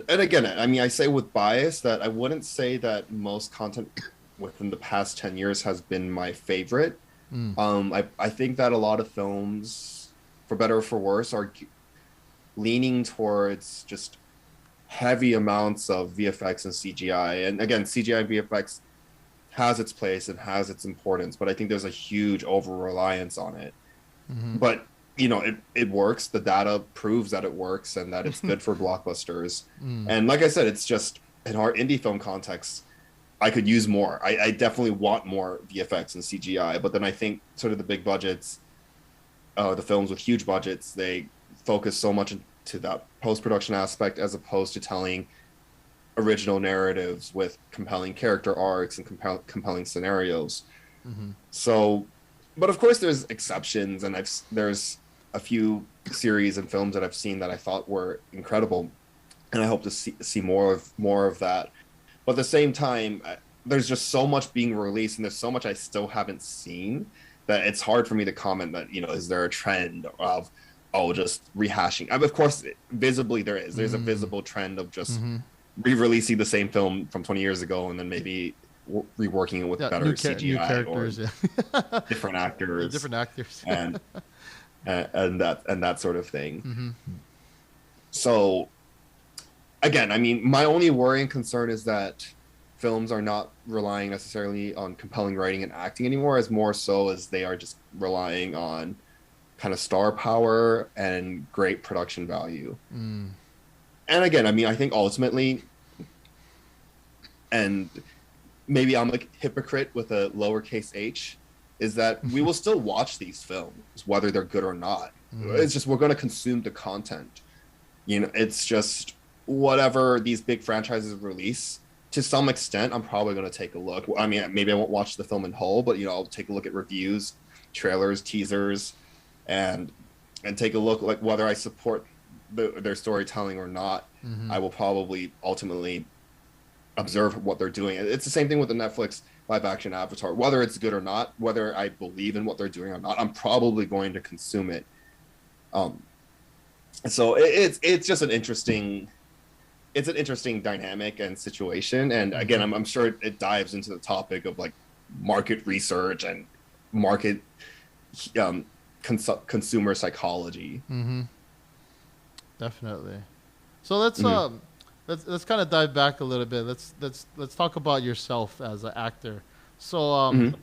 again, I mean, I say with bias that I wouldn't say that most content within the past 10 years has been my favorite. Mm. I think that a lot of films, for better or for worse, are leaning towards just heavy amounts of VFX and CGI. And again, CGI and VFX has its place and has its importance, but I think there's a huge over reliance on it. Mm-hmm. But it works. The data proves that it works and that it's good for blockbusters. Mm. And like I said, it's just in our indie film context, I could use more. I definitely want more VFX and CGI, but then I think sort of the big budgets, the films with huge budgets, they focus so much into that post-production aspect as opposed to telling original narratives with compelling character arcs and compelling scenarios. Mm-hmm. So, but of course there's exceptions, and there's a few series and films that I've seen that I thought were incredible, and I hope to see more of that. But at the same time, there's just so much being released, and there's so much I still haven't seen that it's hard for me to comment that, is there a trend of just rehashing? Of course, visibly there's a visible trend of just re-releasing the same film from 20 years ago and then maybe reworking it with better CGI new characters, or different actors, and that sort of thing. Mm-hmm. So again, I mean, my only worry and concern is that films are not relying necessarily on compelling writing and acting anymore, as more so as they are just relying on kind of star power and great production value. Mm. And again, I mean, I think ultimately, and maybe I'm a hypocrite with a lowercase h, is that we will still watch these films, whether they're good or not. It's just we're going to consume the content. It's just whatever these big franchises release, to some extent, I'm probably going to take a look. I mean, maybe I won't watch the film in whole, but I'll take a look at reviews, trailers, teasers, and take a look like whether I support their storytelling or not. Mm-hmm. I will probably ultimately observe what they're doing. It's the same thing with the Netflix live action Avatar. Whether it's good or not, whether I believe in what they're doing or not, I'm probably going to consume it. So it's just an interesting dynamic and situation. And again, I'm sure it dives into the topic of like market research and market consumer psychology. Mm-hmm. Definitely. So let's kind of dive back a little bit. Let's talk about yourself as an actor. So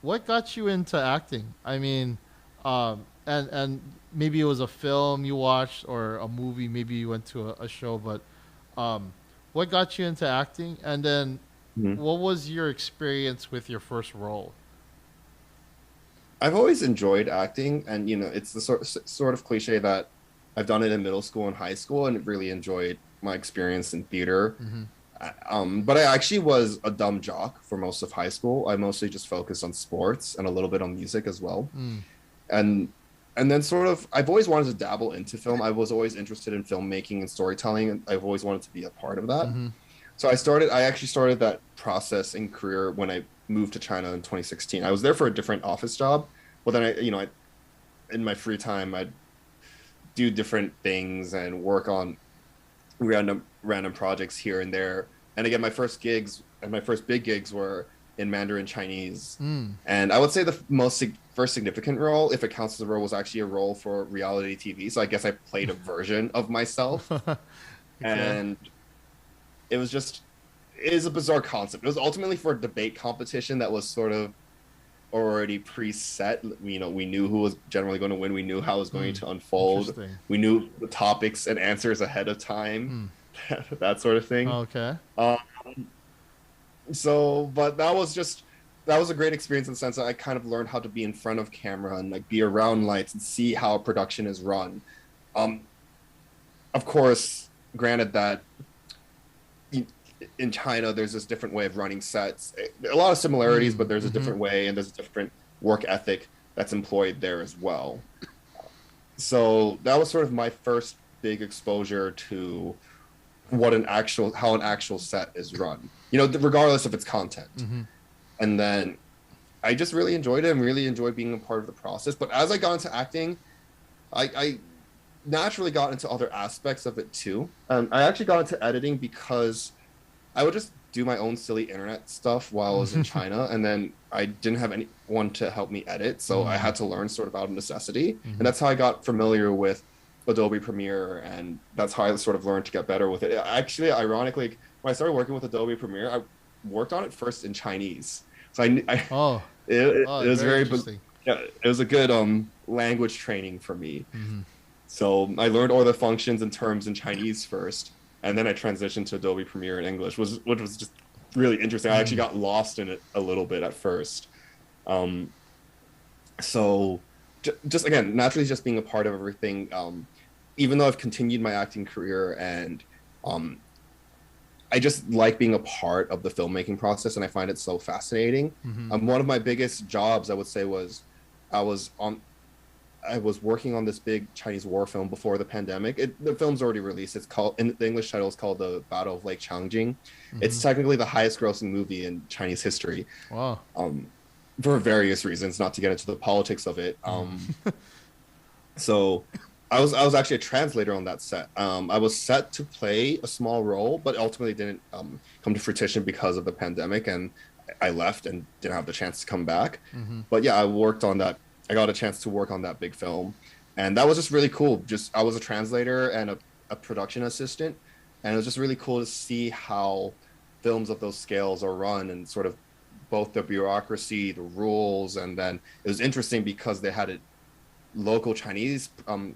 what got you into acting? I mean, and maybe it was a film you watched or a movie. Maybe you went to a show, but what got you into acting? And then what was your experience with your first role? I've always enjoyed acting, and it's the sort of cliche that I've done it in middle school and high school, and really enjoyed my experience in theater. But I actually was a dumb jock for most of high school. I mostly just focused on sports and a little bit on music as well. And then sort of, I've always wanted to dabble into film. I was always interested in filmmaking and storytelling, and I've always wanted to be a part of that. So I actually started that process and career when I moved to China in 2016. I was there for a different office job, but then I in my free time, I'd do different things and work on random projects here and there. And again, my first big gigs were in Mandarin Chinese. And I would say the first significant role, if it counts as a role, was actually a role for reality TV. So I guess I played a version of myself. And it is a bizarre concept. It was ultimately for a debate competition that was sort of already preset. We knew who was generally going to win. We knew how it was going to unfold. We knew the topics and answers ahead of time. That sort of thing. Okay. But that was a great experience in the sense that I kind of learned how to be in front of camera and like be around lights and see how a production is run. Of course, granted that in China there's this different way of running sets. A lot of similarities, but there's a different way, and there's a different work ethic that's employed there as well. So that was sort of my first big exposure to how an actual set is run, regardless of its content. And then I just really enjoyed it and really enjoyed being a part of the process. But as I got into acting, I naturally got into other aspects of it too. I actually got into editing because I would just do my own silly internet stuff while I was in China, and then I didn't have anyone to help me edit, so I had to learn sort of out of necessity, and that's how I got familiar with Adobe Premiere, and that's how I sort of learned to get better with it. Actually, ironically, when I started working with Adobe Premiere, I worked on it first in Chinese, so Oh, it was very very, interesting. yeah, it was a good language training for me. Mm-hmm. So I learned all the functions and terms in Chinese first, and then I transitioned to Adobe Premiere in English, which was just really interesting. I actually got lost in it a little bit at first. Um, so just again, naturally, just being a part of everything. Even though I've continued my acting career, and um, I just like being a part of the filmmaking process, and I find it so fascinating. Mm-hmm. One of my biggest jobs, I would say, was I was on I was working on this big Chinese war film before the pandemic. The film's already released. It's called, in the English title is called The Battle of Lake Changjing. Mm-hmm. It's technically the highest grossing movie in Chinese history, Wow. um, for various reasons, not to get into the politics of it. Mm-hmm. So I was actually a translator on that set. I was set to play a small role, but ultimately didn't come to fruition because of the pandemic, and I left and didn't have the chance to come back. Mm-hmm. But yeah, I worked on that. I got a chance to work on that big film, and that was just really cool. Just I was a translator and a production assistant, and it was just really cool to see how films of those scales are run, and sort of both the bureaucracy, the rules, and then it was interesting because they had a local Chinese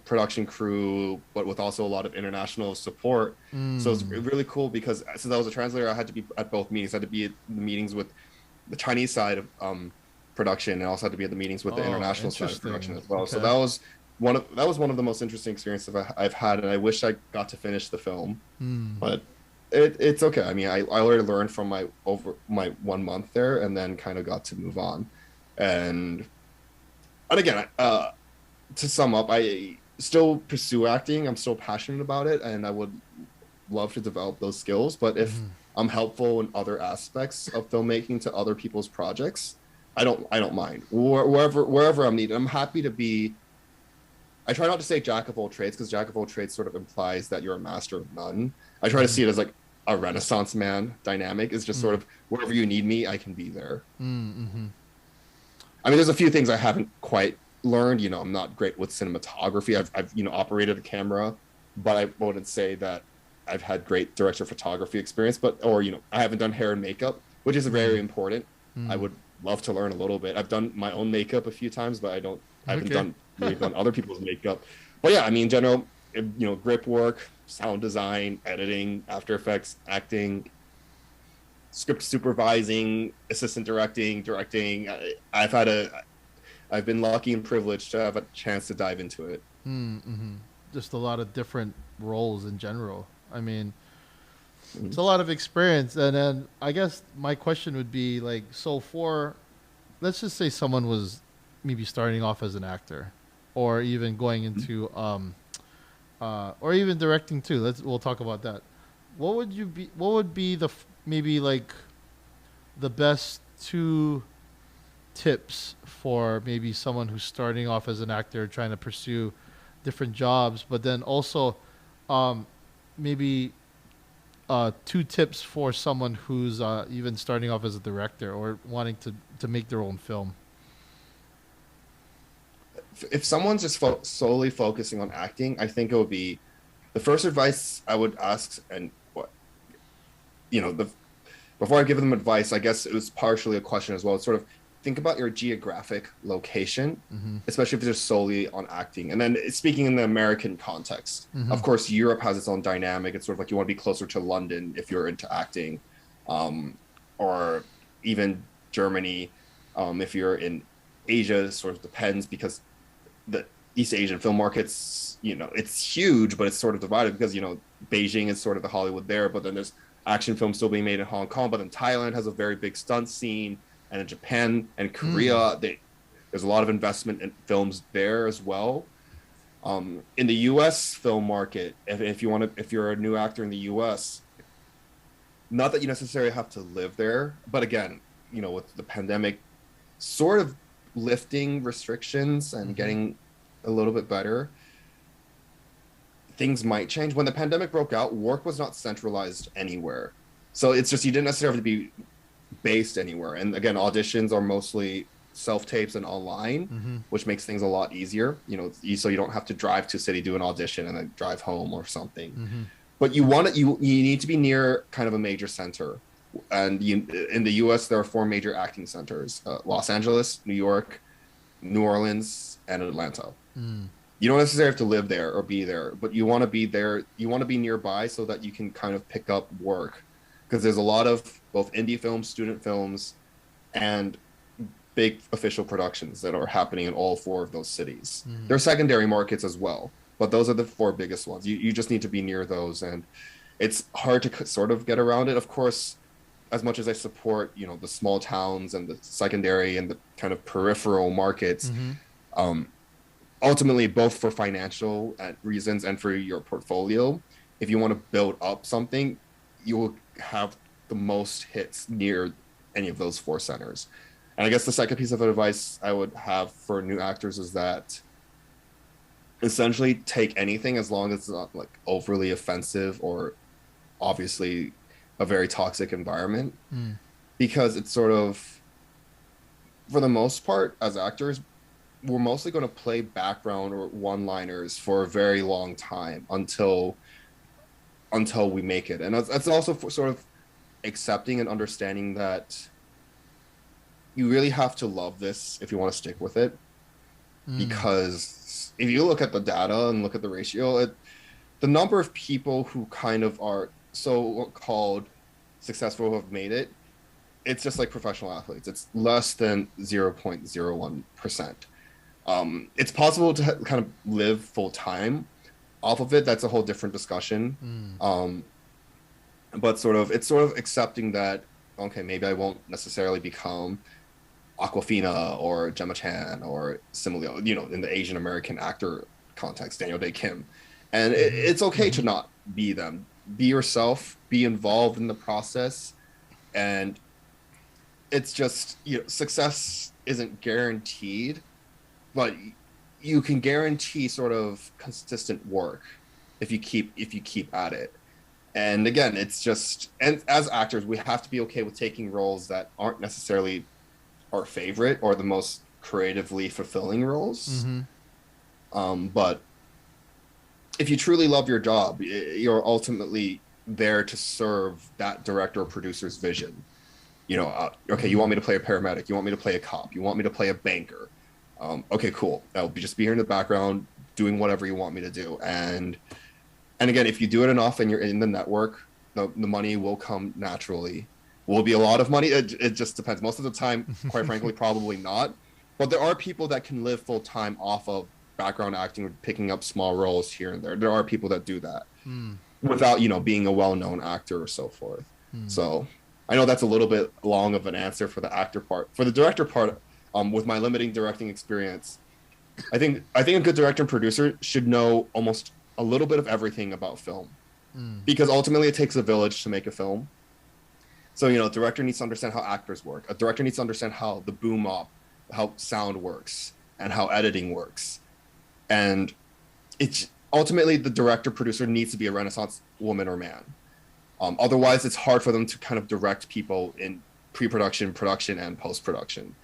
production crew, but with also a lot of international support. So it's Mm. really cool because since I was a translator, I had to be at both meetings. I had to be at the meetings with the Chinese side of production, and also had to be at the meetings with the Oh, international side of production interesting. as well. So Okay. that was one of the most interesting experiences I've had, and I wish I got to finish the film, Mm. but it's okay. I mean, I already learned from my 1 month there, and then kind of got to move on, and again, to sum up, I still pursue acting. I'm still passionate about it, and I would love to develop those skills. But if Mm-hmm. I'm helpful in other aspects of filmmaking to other people's projects, I don't mind. Wherever I'm needed, I'm happy to be. I try not to say jack of all trades, because jack of all trades sort of implies that you're a master of none. I try to Mm-hmm. see it as like a Renaissance man dynamic. Is just sort of wherever you need me, I can be there. Mm-hmm. I mean, there's a few things I haven't quite learned. I'm not great with cinematography. I've operated a camera, but I wouldn't say that I've had great director of photography experience. But or I haven't done hair and makeup, which is very important. I Mm. would love to learn a little bit. I've done my own makeup a few times, but I haven't Okay. done really done other people's makeup. But yeah, I mean, in general, grip work, sound design, editing, After Effects, acting, script supervising, assistant directing. I've been lucky and privileged to have a chance to dive into it. Mm-hmm. Just a lot of different roles in general. I mean, it's Mhm. a lot of experience. And then I guess my question would be like, so for, let's just say someone was maybe starting off as an actor, or even going into, or even directing too. We'll talk about that. What would be maybe like the best two tips for maybe someone who's starting off as an actor trying to pursue different jobs, but then also um, maybe two tips for someone who's even starting off as a director or wanting to make their own film. If someone's just solely focusing on acting, I think it would be the first advice I would ask, and what the before I give them advice, I guess it was partially a question as well. It's sort of think about your geographic location, Mm-hmm. especially if you're solely on acting. And then speaking in the American context, Mm-hmm. of course, Europe has its own dynamic. It's sort of like you want to be closer to London if you're into acting, um, or even Germany if you're in Asia. It sort of depends because the East Asian film markets, it's huge, but it's sort of divided because Beijing is sort of the Hollywood there, but then there's action films still being made in Hong Kong, but then Thailand has a very big stunt scene, and in Japan and Mm. Korea, there's a lot of investment in films there as well. In the U.S. film market, if you're a new actor in the U.S., not that you necessarily have to live there, but again, with the pandemic, sort of lifting restrictions and Mm-hmm. getting a little bit better, things might change. When the pandemic broke out, work was not centralized anywhere. So it's just you didn't necessarily have to be based anywhere. And again, auditions are mostly self tapes and online, Mm-hmm. which makes things a lot easier. So you don't have to drive to a city, do an audition, and then drive home or something. Mm-hmm. But you need to be near kind of a major center. And in the U.S., there are four major acting centers: Los Angeles, New York, New Orleans, and Atlanta. Mm. You don't necessarily have to live there or be there, but you want to be there. You want to be nearby so that you can kind of pick up work, because there's a lot of both indie films, student films, and big official productions that are happening in all four of those cities. Mm. There are secondary markets as well, but those are the four biggest ones. You just need to be near those, and it's hard to sort of get around it. Of course, as much as I support, the small towns and the secondary and the kind of peripheral markets, Mm-hmm. um, ultimately, both for financial reasons and for your portfolio, if you want to build up something, you will have the most hits near any of those four centers. And I guess the second piece of advice I would have for new actors is that essentially take anything as long as it's not like overly offensive or obviously a very toxic environment, Mm. because it's sort of, for the most part, as actors, we're mostly going to play background or one-liners for a very long time until we make it. And that's also sort of accepting and understanding that you really have to love this if you want to stick with it. Mm. Because if you look at the data and look at the ratio, the number of people who kind of are so-called successful who have made it, it's just like professional athletes. It's less than 0.01%. It's possible to kind of live full time off of it. That's a whole different discussion. Mm. But it's sort of accepting that, okay, maybe I won't necessarily become Aquafina or Gemma Chan or similarly, in the Asian American actor context, Daniel Day Kim. And Mm-hmm. it's okay Mm-hmm. to not be them. Be yourself, be involved in the process. And it's just, success isn't guaranteed, but you can guarantee sort of consistent work if you keep at it. And again, it's just, and as actors, we have to be okay with taking roles that aren't necessarily our favorite or the most creatively fulfilling roles. Mm-hmm. But if you truly love your job, you're ultimately there to serve that director or producer's vision. Okay, you want me to play a paramedic, you want me to play a cop, you want me to play a banker. Okay, cool. I'll just be here in the background doing whatever you want me to do. And again, if you do it enough and you're in the network, the money will come naturally. Will it be a lot of money? It just depends. Most of the time, quite frankly, probably not. But there are people that can live full time off of background acting or picking up small roles here and there. There are people that do that Mm. without, being a well-known actor or so forth. Mm. So I know that's a little bit long of an answer for the actor part. For the director part, with my limiting directing experience, I think a good director and producer should know almost a little bit of everything about film, Mm. because ultimately it takes a village to make a film. So, a director needs to understand how actors work. A director needs to understand how the boom op, how sound works, and how editing works. And it's ultimately the director producer needs to be a Renaissance woman or man. Otherwise, it's hard for them to kind of direct people in pre-production, production, and post-production.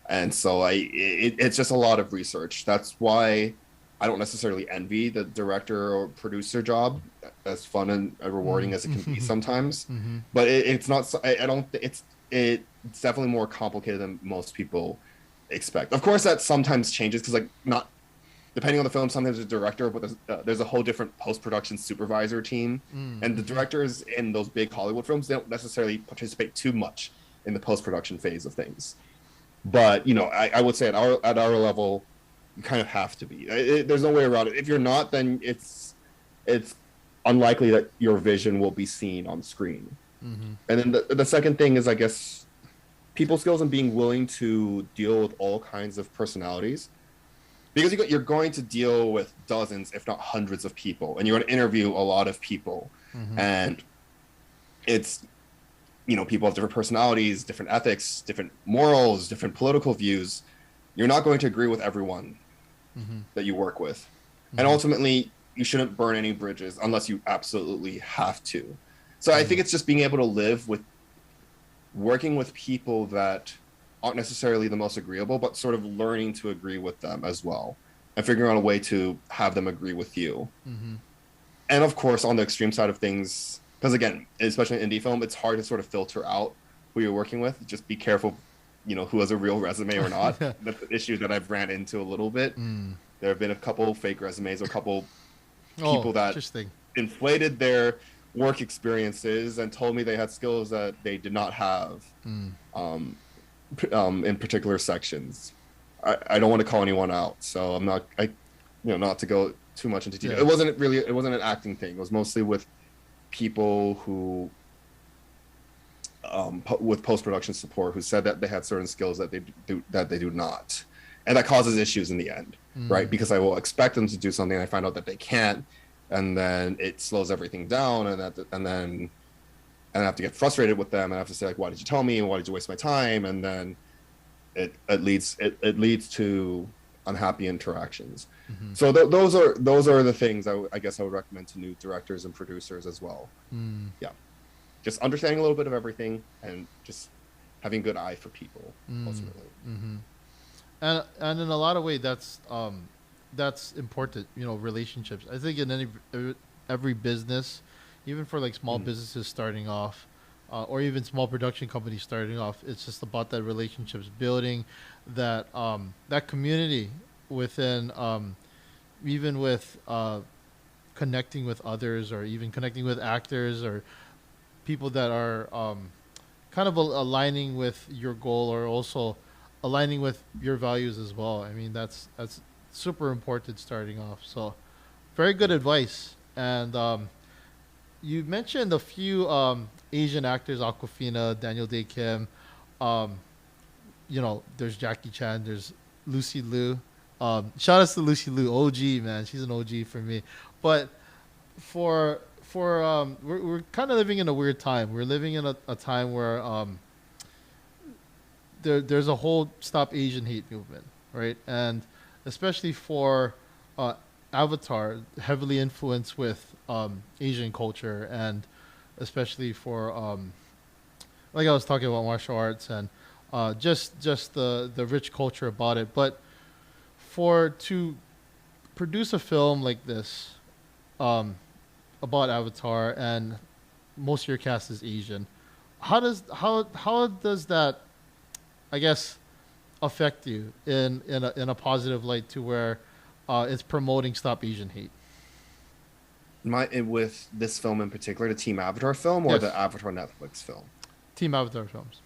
And so it's just a lot of research. That's why I don't necessarily envy the director or producer job, as fun and rewarding as it can be sometimes. Mm-hmm. But it's not. I don't. It's definitely more complicated than most people expect. Of course, that sometimes changes because not depending on the film. Sometimes there's a director, but there's a whole different post-production supervisor team, Mm-hmm. and the directors in those big Hollywood films, they don't necessarily participate too much in the post-production phase of things. But I would say at our level, you kind of have to be. There's no way around it. If you're not, then it's unlikely that your vision will be seen on screen. Mm-hmm. And then the second thing is, I guess, people skills and being willing to deal with all kinds of personalities, because you're going to deal with dozens, if not hundreds, of people, and you're going to interview a lot of people, Mm-hmm. and it's people have different personalities, different ethics, different morals, different political views. You're not going to agree with everyone Mm-hmm. that you work with. Mm-hmm. And ultimately, you shouldn't burn any bridges unless you absolutely have to. So I think it's just being able to live with working with people that aren't necessarily the most agreeable, but sort of learning to agree with them as well, and figuring out a way to have them agree with you. Mm-hmm. And of course, on the extreme side of things, because again, especially in indie film, it's hard to sort of filter out who you're working with. Just be careful, who has a real resume or not. That's the issue that I've ran into a little bit. Mm. There have been a couple fake resumes, or a couple Oh, people that interesting. inflated their work experiences and told me they had skills that they did not have. Mm. In particular sections. I don't want to call anyone out, so I'm not. Not to go too much into detail. Yeah. It wasn't an acting thing. It was mostly with people who, with post production support, who said that they had certain skills that they do not, and that causes issues in the end, right? Because I will expect them to do something, and I find out that they can't, and then it slows everything down, and then I have to get frustrated with them, and I have to say, like, why did you tell me, and why did you waste my time? And then it leads to unhappy interactions. Mm-hmm. So those are the things I guess I would recommend to new directors and producers as well. Mm. Yeah, just understanding a little bit of everything and just having a good eye for people ultimately. Mm-hmm. And in a lot of ways, that's important. Relationships. I think in every business, even for like small businesses starting off, or even small production companies starting off, it's just about that relationships, building that community within, even with connecting with others, or even connecting with actors or people that are kind of aligning with your goal, or also aligning with your values as well. I mean, that's super important starting off. So, very good advice. And you mentioned a few Asian actors: Aquafina, Daniel Day Kim. There's Jackie Chan. There's Lucy Liu. Shout outs to Lucy Liu, OG man. She's an OG for me. But for we're kind of living in a weird time. We're living in a time where there's a whole Stop Asian Hate movement, right? And especially for Avatar, heavily influenced with Asian culture, and especially for like I was talking about martial arts, and just the rich culture about it. But to produce a film like this about Avatar, and most of your cast is Asian, how does that, I guess, affect you in a positive light, to where it's promoting Stop Asian Hate? With this film in particular, the Team Avatar film, or Yes. the Avatar Netflix film? Team Avatar films.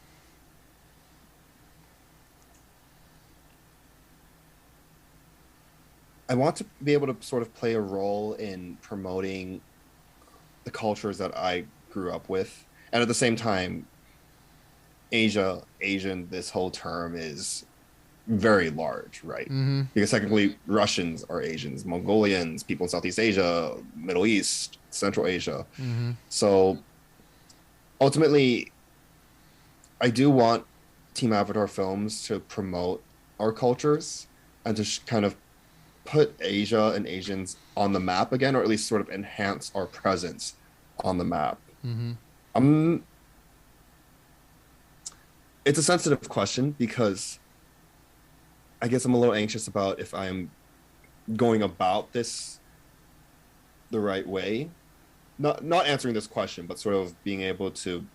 I want to be able to sort of play a role in promoting the cultures that I grew up with, and at the same time, Asian, this whole term is very large, right? Mm-hmm. Because technically Russians are Asians, Mongolians, people in Southeast Asia, Middle East, Central Asia. Mm-hmm. So ultimately, I do want Team Avatar films to promote our cultures, and to kind of put Asia and Asians on the map again, or at least sort of enhance our presence on the map. Mm-hmm. It's a sensitive question, because I guess I'm a little anxious about if I'm going about this the right way. Not answering this question, but sort of being able to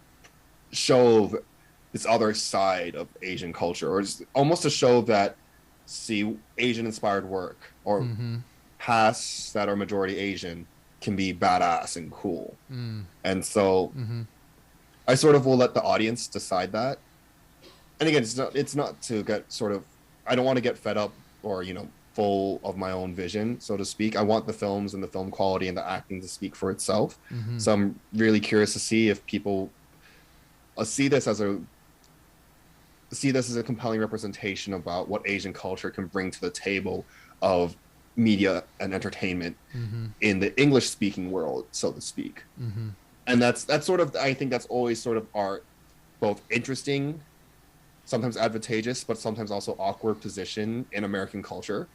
show this other side of Asian culture, or just almost to show that, see, Asian inspired work, or Mm-hmm. pasts that are majority Asian, can be badass and cool. And so Mm-hmm. I sort of will let the audience decide that. And again, it's not to get sort of, I don't want to get fed up, or full of my own vision, so to speak. I want the films and the film quality and the acting to speak for itself. Mm-hmm. So I'm really curious to see if people see this as a compelling representation about what Asian culture can bring to the table of media and entertainment Mm-hmm. in the English speaking world, so to speak. Mm-hmm. And that's sort of, I think that's always sort of our both interesting, sometimes advantageous, but sometimes also awkward position in American culture,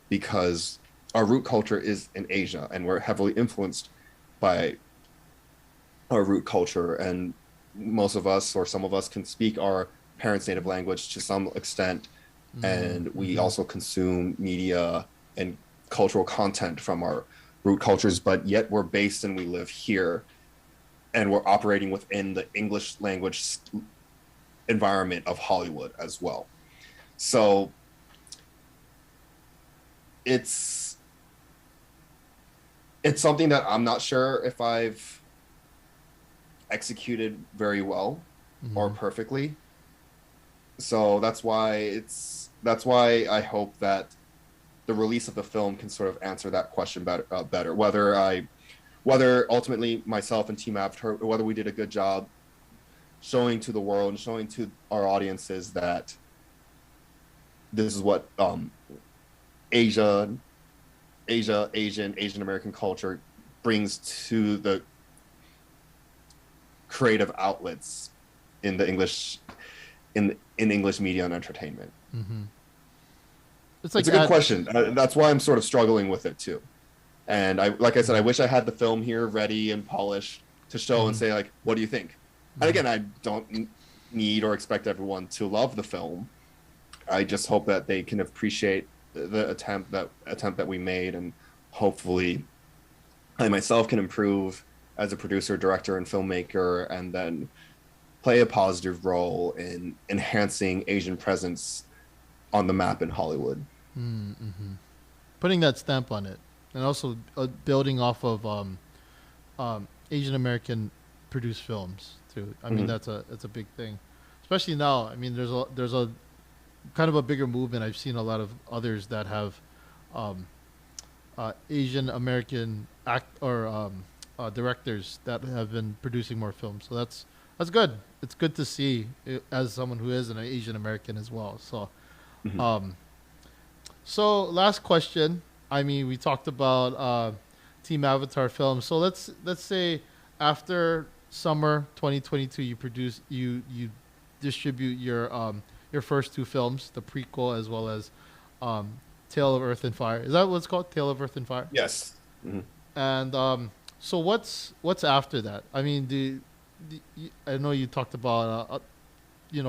because our root culture is in Asia, and we're heavily influenced by our root culture, and most of us or some of us can speak our parents' native language to some extent, and we Mm-hmm. also consume media and cultural content from our root cultures, but yet we're based and we live here, and we're operating within the English language environment of Hollywood as well. So it's it's something that I'm not sure if I've executed very well or Mm-hmm. perfectly. So that's why I hope that the release of the film can sort of answer that question better. Whether ultimately myself and Team Avatar, whether we did a good job showing to the world and showing to our audiences that this is what Asia, Asian American culture brings to the creative outlets in the English in English media and entertainment. Mm-hmm. It's It's like a good ad. question. That's why I'm sort of struggling with it too. And like I said, I wish I had the film here ready and polished to show and Mm-hmm. say like, what do you think? And Mm-hmm. again, I don't need or expect everyone to love the film. I just hope that they can appreciate the attempt that we made, and hopefully I myself can improve as a producer, director, and filmmaker, and then play a positive role in enhancing Asian presence on the map in Hollywood. Mm-hmm. Putting that stamp on it, and also building off of Asian American produced films too. I mean, Mm-hmm. that's a big thing, especially now. I mean, there's a kind of a bigger movement. I've seen a lot of others that have um, Asian American directors that have been producing more films. So that's good. It's good to see as someone who is an Asian American as well. So Mm-hmm. um, so last question. I mean, we talked about Team Avatar film. So let's say after summer 2022, you distribute your first two films, the prequel as well as um, Tale of Earth and Fire. Is that what it's called? Tale of Earth and Fire. Yes. Mm-hmm. And so what's after that? I mean, I know you talked about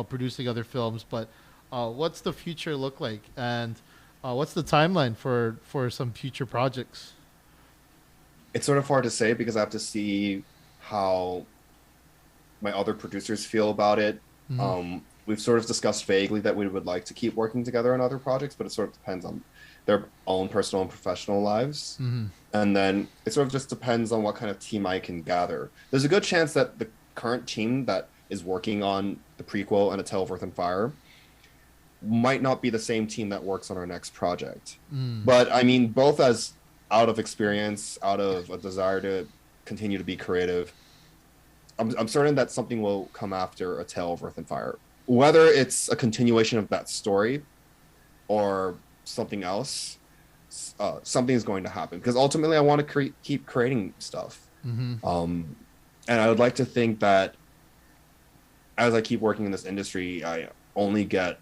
producing other films, but what's the future look like, and what's the timeline for some future projects? It's sort of hard to say because I have to see how my other producers feel about it. Mm-hmm. We've sort of discussed vaguely that we would like to keep working together on other projects, but it sort of depends on their own personal and professional lives. Mm-hmm. And then it sort of just depends on what kind of team I can gather. There's a good chance that the current team that is working on the prequel and A Tale of Earth and Fire might not be the same team that works on our next project. Mm. But I mean, both as out of experience, out of a desire to continue to be creative, I'm certain that something will come after A Tale of Earth and Fire. Whether it's a continuation of that story or something else, something is going to happen because ultimately I want to keep creating stuff. Mm-hmm. And I would like to think that as I keep working in this industry, I only get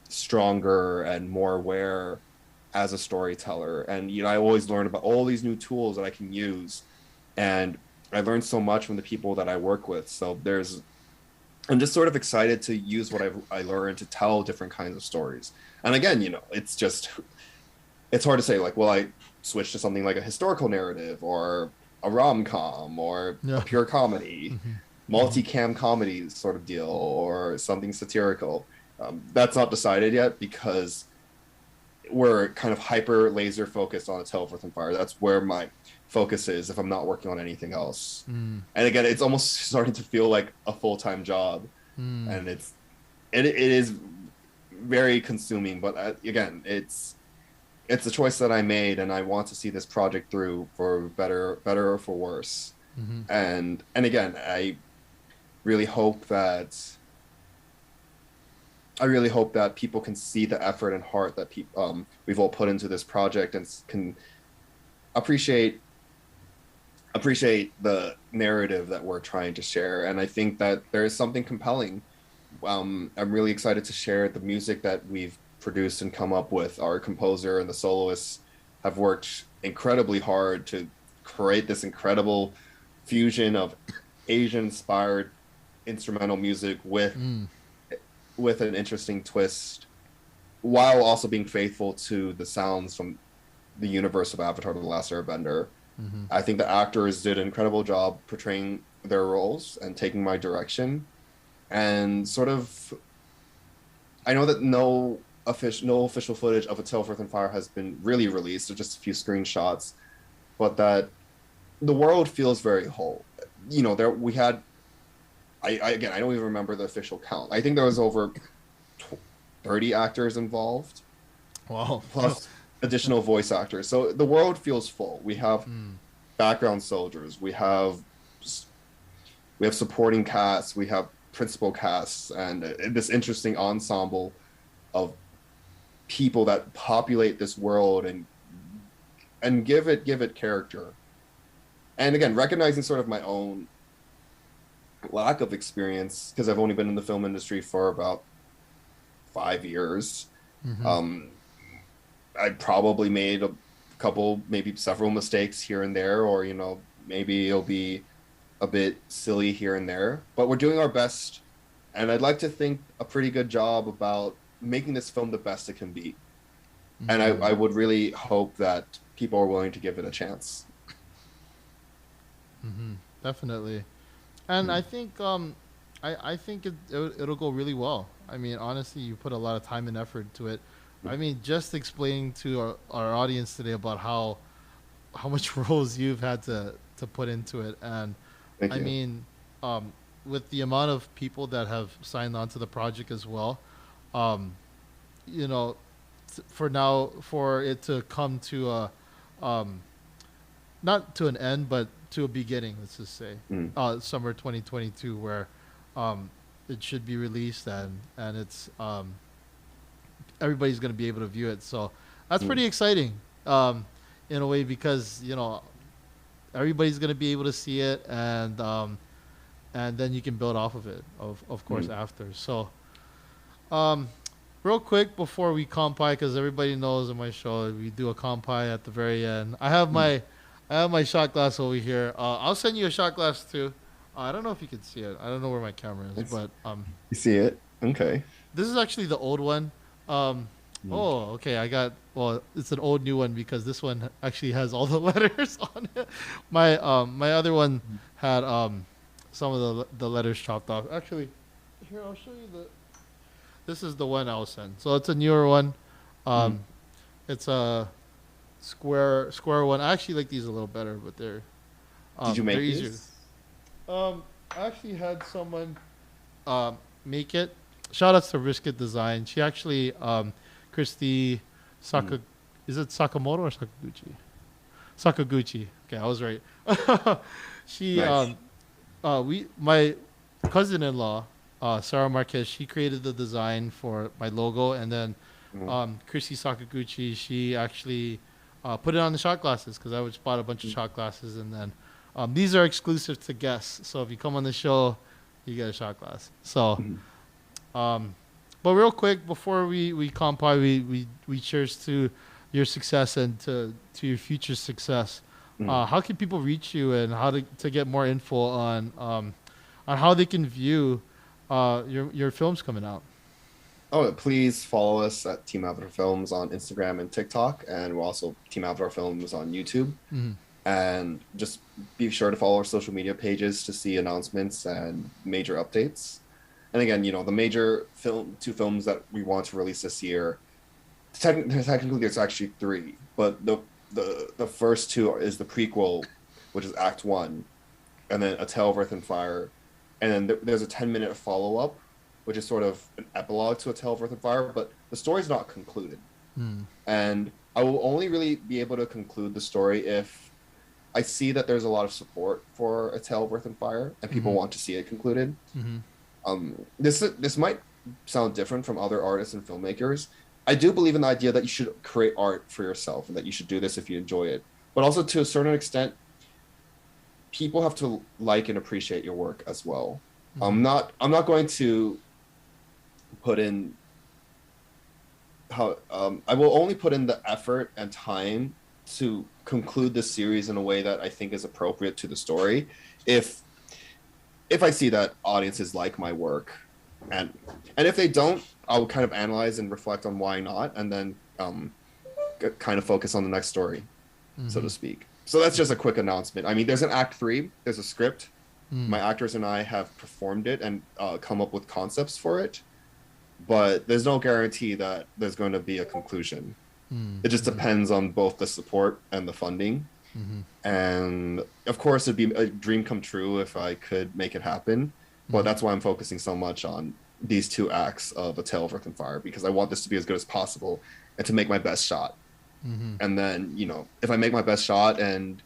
stronger and more aware as a storyteller. And I always learn about all these new tools that I can use, and I learned so much from the people that I work with. So I'm just sort of excited to use what I learned to tell different kinds of stories. And again, it's hard to say like, will I switch to something like a historical narrative or a rom-com or a Yeah. pure comedy, Mm-hmm. Mm-hmm. multi-cam comedy sort of deal, or something satirical. That's not decided yet because we're kind of hyper laser focused on A Tale of Earth and Fire. That's where my focus is if I'm not working on anything else. Mm. And again, it's almost starting to feel like a full-time job, Mm. and it is very consuming. But again, it's a choice that I made, and I want to see this project through for better or for worse. Mm-hmm. And again, really hope that I really hope that people can see the effort and heart that we've all put into this project, and can appreciate the narrative that we're trying to share. And I think that there is something compelling. I'm really excited to share the music that we've produced and come up with. Our composer and the soloists have worked incredibly hard to create this incredible fusion of Asian-inspired instrumental music Mm. with an interesting twist, while also being faithful to the sounds from the universe of Avatar: The Last Airbender. Mm-hmm. I think the actors did an incredible job portraying their roles and taking my direction. And sort of, I know that no official footage of A Tale of Earth and Fire has been really released, or just a few screenshots, but that the world feels very whole. There we had. Again, I don't even remember the official count. I think there was over 30 actors involved, Wow. plus additional voice actors. So the world feels full. We have Mm. background soldiers, we have supporting casts, we have principal casts, and this interesting ensemble of people that populate this world and give it character. And again, recognizing sort of my own lack of experience, because I've only been in the film industry for about 5 years. Mm-hmm. Um, I probably made a couple, maybe several mistakes here and there, or maybe it'll be a bit silly here and there. But we're doing our best, and I'd like to think a pretty good job about making this film the best it can be. And I would really hope that people are willing to give it a chance. Mm-hmm. Definitely. And I think I think it'll go really well. I mean, honestly, you put a lot of time and effort to it. I mean, just explaining to our audience today about how much roles you've had to put into it, and Thank I you. mean, with the amount of people that have signed on to the project as well, um, you know, for now, for it to come to a um, not to an end, but to a beginning. Let's just say Mm, summer 2022, where um, it should be released, and it's everybody's going to be able to view it. So that's mm, pretty exciting in a way, because everybody's going to be able to see it, and then you can build off of it, of course, mm, after. So um, real quick before we Kampai, because everybody knows in my show we do a Kampai at the very end. mm. I have my shot glass over here. I'll send you a shot glass too. I don't know if you can see it. I don't know where my camera is, It's, but you see it? Okay. this is actually the old one. Um, Mm. oh, okay. Well, it's an old new one because this one actually has all the letters on it. My other one had some of the letters chopped off. Actually, here I'll show you the. This is the one I'll send. So it's a newer one. Mm. Um, it's a square one. I actually like these a little better, but Did you they're make easier. these? I actually had someone make it. Shout outs to Brisket Design. She actually Christy Saka, Mm. is it Sakamoto or Sakaguchi? Sakaguchi. Okay, I was right. She Nice. we my cousin-in-law, Sarah Marquez, she created the design for my logo, and then Mm, Chrissy Sakaguchi, she actually put it on the shot glasses, because I just bought a bunch of mm, shot glasses, and then these are exclusive to guests. So if you come on the show, you get a shot glass. So, mm, um, but real quick before we Kampai, we cheers to your success and to your future success. mm. How can people reach you, and how to get more info on how they can view your films coming out? Oh, please follow us at Team Avatar Films on Instagram and TikTok, and we're also Team Avatar Films on YouTube. Mm-hmm. And just be sure to follow our social media pages to see announcements and major updates. And again, the major two films that we want to release this year. Technically, there's actually three, but the first two is the prequel, which is Act One, and then A Tale of Earth and Fire, and then there's a 10-minute follow up, which is sort of an epilogue to A Tale of Earth and Fire, but the story's not concluded. Mm-hmm. And I will only really be able to conclude the story if I see that there's a lot of support for A Tale of Earth and Fire, and people Mm-hmm. want to see it concluded. Mm-hmm. This might sound different from other artists and filmmakers. I do believe in the idea that you should create art for yourself, and that you should do this if you enjoy it. But also, to a certain extent, people have to like and appreciate your work as well. Mm-hmm. I'm not going to put in how I will only put in the effort and time to conclude the series in a way that I think is appropriate to the story. If if I see that audiences like my work, and if they don't, I'll kind of analyze and reflect on why not, and then kind of focus on the next story, so to speak. So that's just a quick announcement. I mean, there's an act 3, there's a script. My actors and I have performed it and come up with concepts for it, but there's no guarantee that there's going to be a conclusion. It just depends on both the support and the funding. And of course, it'd be a dream come true if I could make it happen. But that's why I'm focusing so much on these 2 acts of A Tale of Earth and Fire, because I want this to be as good as possible and to make my best shot. And then, you know, if I make my best shot and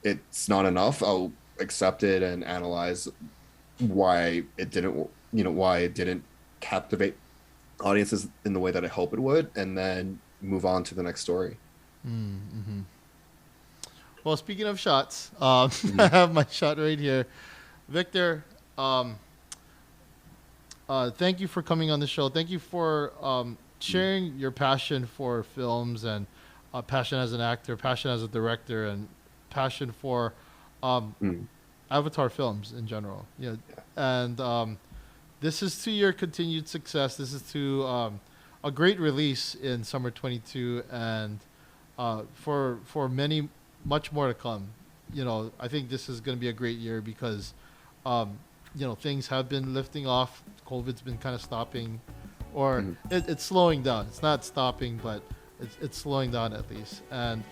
it's not enough, I'll accept it and analyze why it didn't captivate audiences in the way that I hope it would, and then move on to the next story. Well, speaking of shots, I have my shot right here. Victor, thank you for coming on the show. Thank you for sharing your passion for films and passion as an actor, passion as a director, and passion for Avatar films in general. And this is to your continued success. This is to a great release in summer 22, and for much more to come. You know, I think this is going to be a great year because things have been lifting off. COVID's been kind of stopping, or it's slowing down. It's not stopping, but it's slowing down at least. And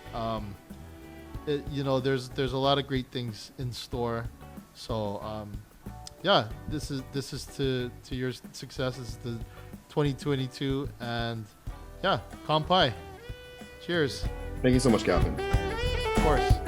there's a lot of great things in store. So this is to your success. This is the 2022, and Kampai. Cheers. Thank you so much, Gavin. Of course.